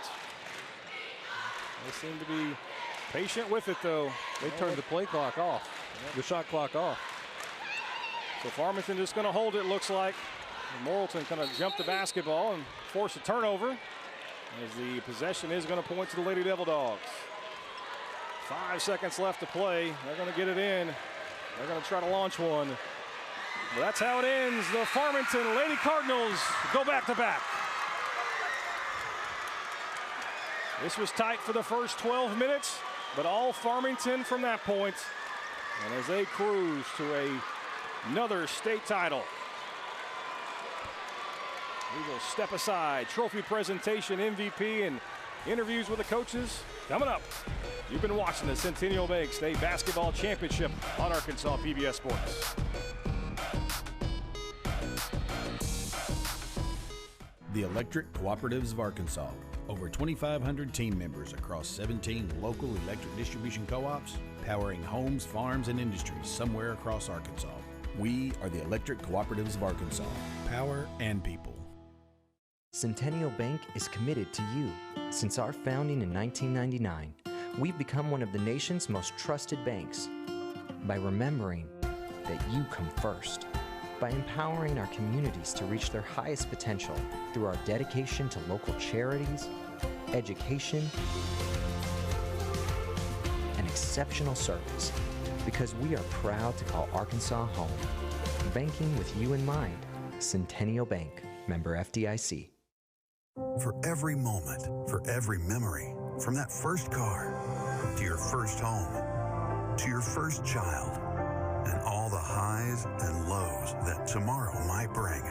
They seem to be patient with it, though. They turned the play clock off, the shot clock off. So Farmington just going to hold it, looks like. And Morrilton kind of jump the basketball and force a turnover, as the possession is going to point to the Lady Devil Dogs. 5 seconds left to play. They're going to get it in. They're going to try to launch one. But that's how it ends. The Farmington Lady Cardinals go back-to-back. This was tight for the first 12 minutes, but all Farmington from that point. And as they cruise to another state title. We will step aside. Trophy presentation, MVP, and interviews with the coaches coming up. You've been watching the Centennial Bank State Basketball Championship on Arkansas PBS Sports. The Electric Cooperatives of Arkansas. Over 2,500 team members across 17 local electric distribution co-ops, powering homes, farms, and industries somewhere across Arkansas. We are the Electric Cooperatives of Arkansas. Power and people. Centennial Bank is committed to you. Since our founding in 1999, we've become one of the nation's most trusted banks. By remembering that you come first. By empowering our communities to reach their highest potential through our dedication to local charities, education, and exceptional service. Because we are proud to call Arkansas home. Banking with you in mind. Centennial Bank. Member FDIC. For every moment, for every memory, from that first car, to your first home, to your first child, and all the highs and lows that tomorrow might bring.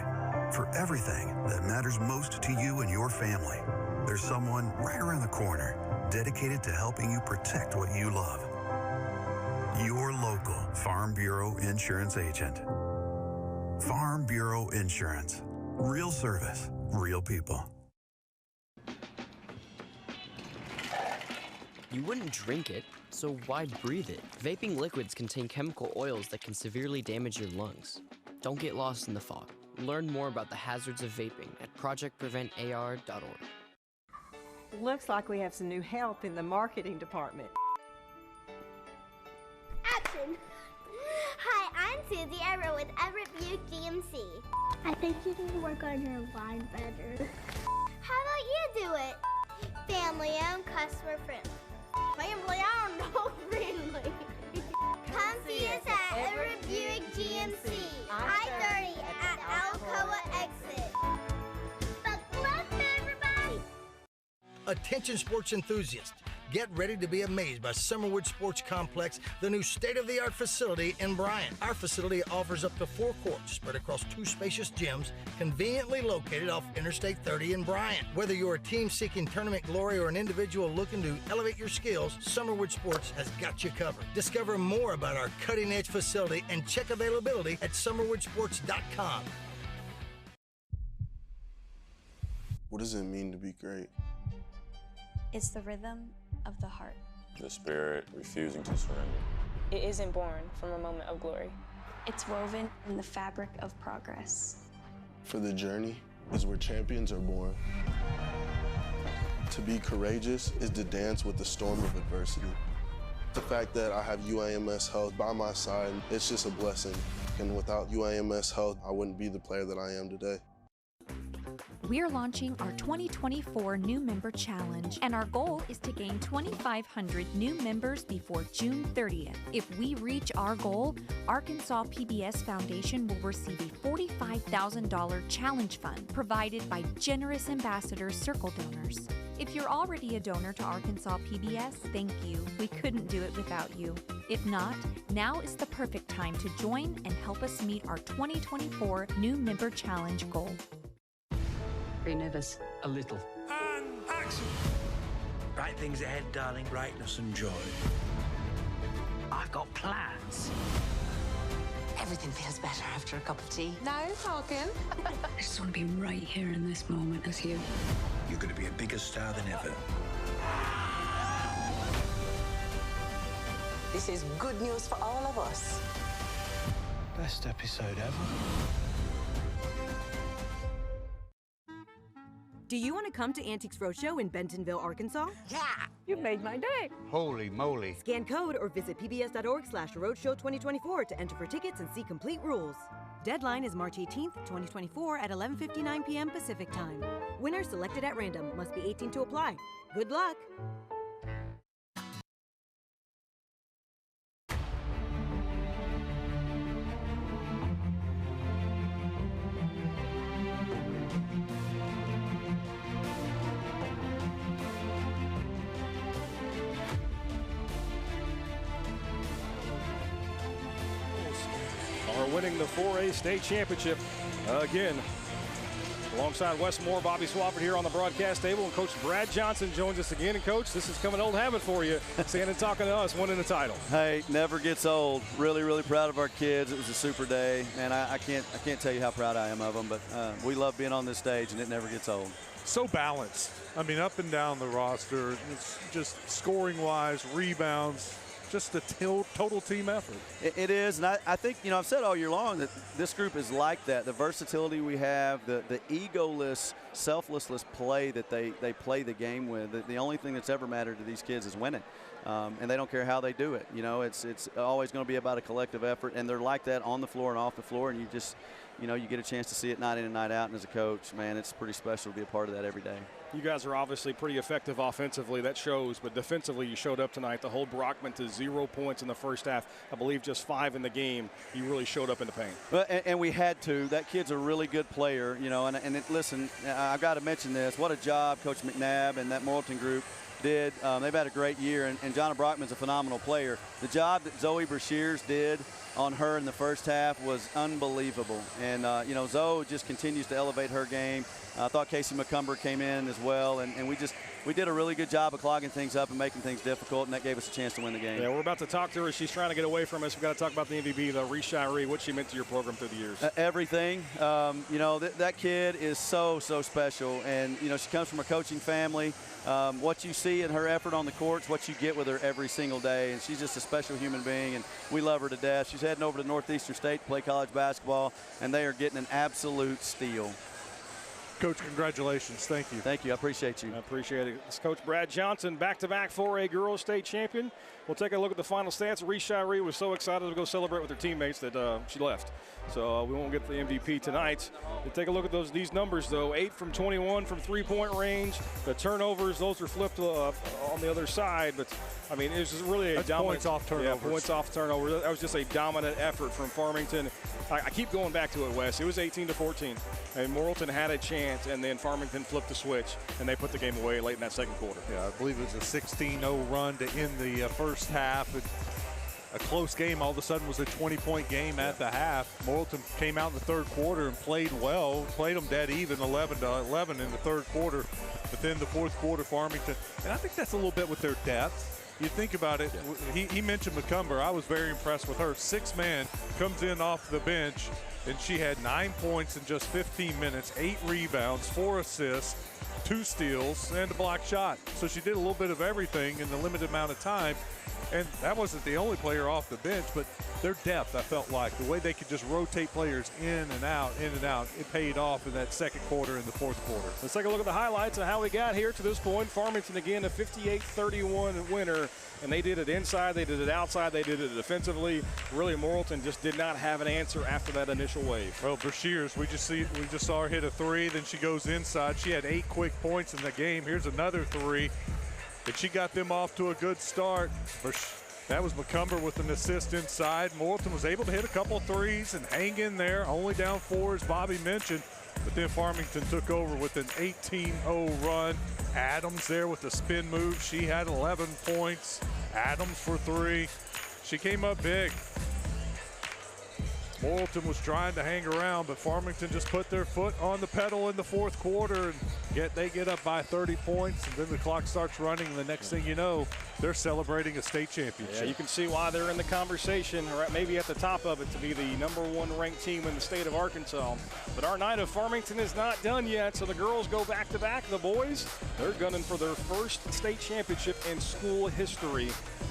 For everything that matters most to you and your family, there's someone right around the corner dedicated to helping you protect what you love. Your local Farm Bureau Insurance agent. Farm Bureau Insurance. Real service, real people. You wouldn't drink it, so why breathe it? Vaping liquids contain chemical oils that can severely damage your lungs. Don't get lost in the fog. Learn more about the hazards of vaping at projectpreventar.org. Looks like we have some new help in the marketing department. Action! Hi, I'm Susie Everett with Everett Buick GMC. I think you need to work on your line better. How about you do it? Family-owned, customer-friendly. Family-owned, no friendly. Come see us at Everett Buick GMC, I-30 at Alcoa exit. Buckle up, everybody! Attention sports enthusiasts. Get ready to be amazed by Summerwood Sports Complex, the new state-of-the-art facility in Bryant. Our facility offers up to 4 courts spread across 2 spacious gyms, conveniently located off Interstate 30 in Bryant. Whether you're a team seeking tournament glory or an individual looking to elevate your skills, Summerwood Sports has got you covered. Discover more about our cutting-edge facility and check availability at summerwoodsports.com. What does it mean to be great? It's the rhythm of the heart. The spirit refusing to surrender. It isn't born from a moment of glory. It's woven in the fabric of progress. For the journey is where champions are born. To be courageous is to dance with the storm of adversity. The fact that I have UAMS Health by my side, it's just a blessing. And without UAMS Health, I wouldn't be the player that I am today. We're launching our 2024 New Member Challenge, and our goal is to gain 2,500 new members before June 30th. If we reach our goal, Arkansas PBS Foundation will receive a $45,000 challenge fund provided by generous ambassador Circle donors. If you're already a donor to Arkansas PBS, thank you. We couldn't do it without you. If not, now is the perfect time to join and help us meet our 2024 New Member Challenge goal. Are you nervous? A little. And action! Bright things ahead, darling. Brightness and joy. I've got plans. Everything feels better after a cup of tea. Now talking. I just want to be right here in this moment with you. You're going to be a bigger star than ever. This is good news for all of us. Best episode ever. Do you want to come to Antiques Roadshow in Bentonville, Arkansas? Yeah! You made my day. Holy moly. Scan code or visit pbs.org/roadshow2024 to enter for tickets and see complete rules. Deadline is March 18th, 2024 at 11:59 p.m. Pacific Time. Winner selected at random. Must be 18 to apply. Good luck! winning the 4A state championship again. Alongside Westmore, Bobby Swafford here on the broadcast table, and Coach Brad Johnson joins us again. And Coach, this is coming old habit for you, standing and talking to us, winning the title. Hey, never gets old. Really, really proud of our kids. It was a super day, and I can't tell you how proud I am of them. But we love being on this stage, and it never gets old. So balanced. I mean, up and down the roster, it's just scoring-wise, rebounds. Just a total team effort. It is, and I think, you know, I've said all year long that this group is like that. The versatility we have, the egoless, selfless play that they play the game with. The only thing that's ever mattered to these kids is winning, and they don't care how they do it. You know, it's always going to be about a collective effort, and they're like that on the floor and off the floor, and you just, you know, you get a chance to see it night in and night out. And as a coach, man, it's pretty special to be a part of that every day. You guys are obviously pretty effective offensively. That shows. But defensively, you showed up tonight to hold Brockman to 0 points in the first half. I believe just 5 in the game. You really showed up in the paint. Well, and we had to. That kid's a really good player, you know. Listen, I've got to mention this. What a job Coach McNabb and that Morrilton group did. They've had a great year, and Jonna Brockman's a phenomenal player. The job that Zoe Brashears did on her in the first half was unbelievable. And, you know, Zoe just continues to elevate her game. I thought Casey McCumber came in as well, and we did a really good job of clogging things up and making things difficult, and that gave us a chance to win the game. Yeah, we're about to talk to her. She's trying to get away from us. We've got to talk about the MVP, though. Rishai, what she meant to your program through the years. Everything. You know, that kid is so special, and, you know, she comes from a coaching family. What you see in her effort on the court's what you get with her every single day, and she's just a special human being, and we love her to death. She's heading over to Northeastern State to play college basketball, and they are getting an absolute steal. Coach, congratulations. Thank you. Thank you. I appreciate you. I appreciate it. It's Coach Brad Johnson, back-to-back 4A girls state champion. We'll take a look at the final stats. Rishai was so excited to go celebrate with her teammates that she left. So we won't get the MVP tonight. We'll take a look at these numbers, though. 8 from 21 from three-point range. The turnovers, those are flipped on the other side. But, I mean, it was just really a dominant. Points off turnovers. Yeah, points off turnover. That was just a dominant effort from Farmington. I keep going back to it, Wes. It was 18-14. And Morrilton had a chance, and then Farmington flipped the switch, and they put the game away late in that second quarter. Yeah, I believe it was a 16-0 run to end the first half. A close game all of a sudden was a 20-point game at the half. Morrilton came out in the third quarter and played well, played them dead even, 11-11 in the third quarter. But then the fourth quarter, Farmington, and I think that's a little bit with their depth. You think about it, he mentioned McCumber. I was very impressed with her. 6-man comes in off the bench, and she had 9 points in just 15 minutes, 8 rebounds, 4 assists, 2 steals, and a block shot. So she did a little bit of everything in the limited amount of time. And that wasn't the only player off the bench, but their depth, I felt like, the way they could just rotate players in and out, it paid off in that second quarter and the fourth quarter. Let's take a look at the highlights of how we got here to this point. Farmington, again, a 58-31 winner, and they did it inside, they did it outside, they did it defensively. Really, Morrilton just did not have an answer after that initial wave. Well, Brashears, we just saw her hit a 3, then she goes inside. She had 8 quick points in the game. Here's another 3. And she got them off to a good start. That was McCumber with an assist inside. Morrilton was able to hit a couple of threes and hang in there, only down 4 as Bobby mentioned. But then Farmington took over with an 18-0 run. Adams there with the spin move. She had 11 points. Adams for 3. She came up big. Morrilton was trying to hang around, but Farmington just put their foot on the pedal in the fourth quarter, and they get up by 30 points, and then the clock starts running, and the next thing you know, they're celebrating a state championship. Yeah, you can see why they're in the conversation, or maybe at the top of it, to be the #1 ranked team in the state of Arkansas. But our night of Farmington is not done yet, so the girls go back-to-back. The boys, they're gunning for their first state championship in school history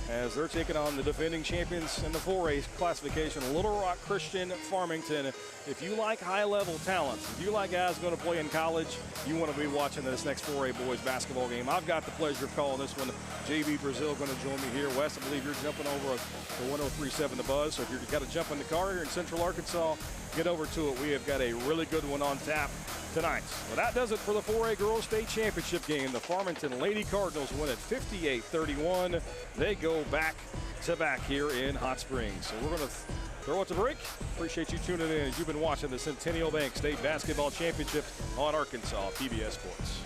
as they're taking on the defending champions in the 4A classification, Little Rock Christian Farmington. If you like high-level talent, if you like guys going to play in college, you want to be watching this next 4A boys basketball game. I've got the pleasure of calling this one. JB Brazil going to join me here. Wes, I believe you're jumping over to 103.7 The Buzz, so if you've got to jump in the car here in Central Arkansas, get over to it. We have got a really good one on tap tonight. Well, that does it for the 4A Girls State Championship game. The Farmington Lady Cardinals win at 58-31. They go back-to-back here in Hot Springs. So we're going to throw it to break. Appreciate you tuning in as you've been watching the Centennial Bank State Basketball Championship on Arkansas PBS Sports.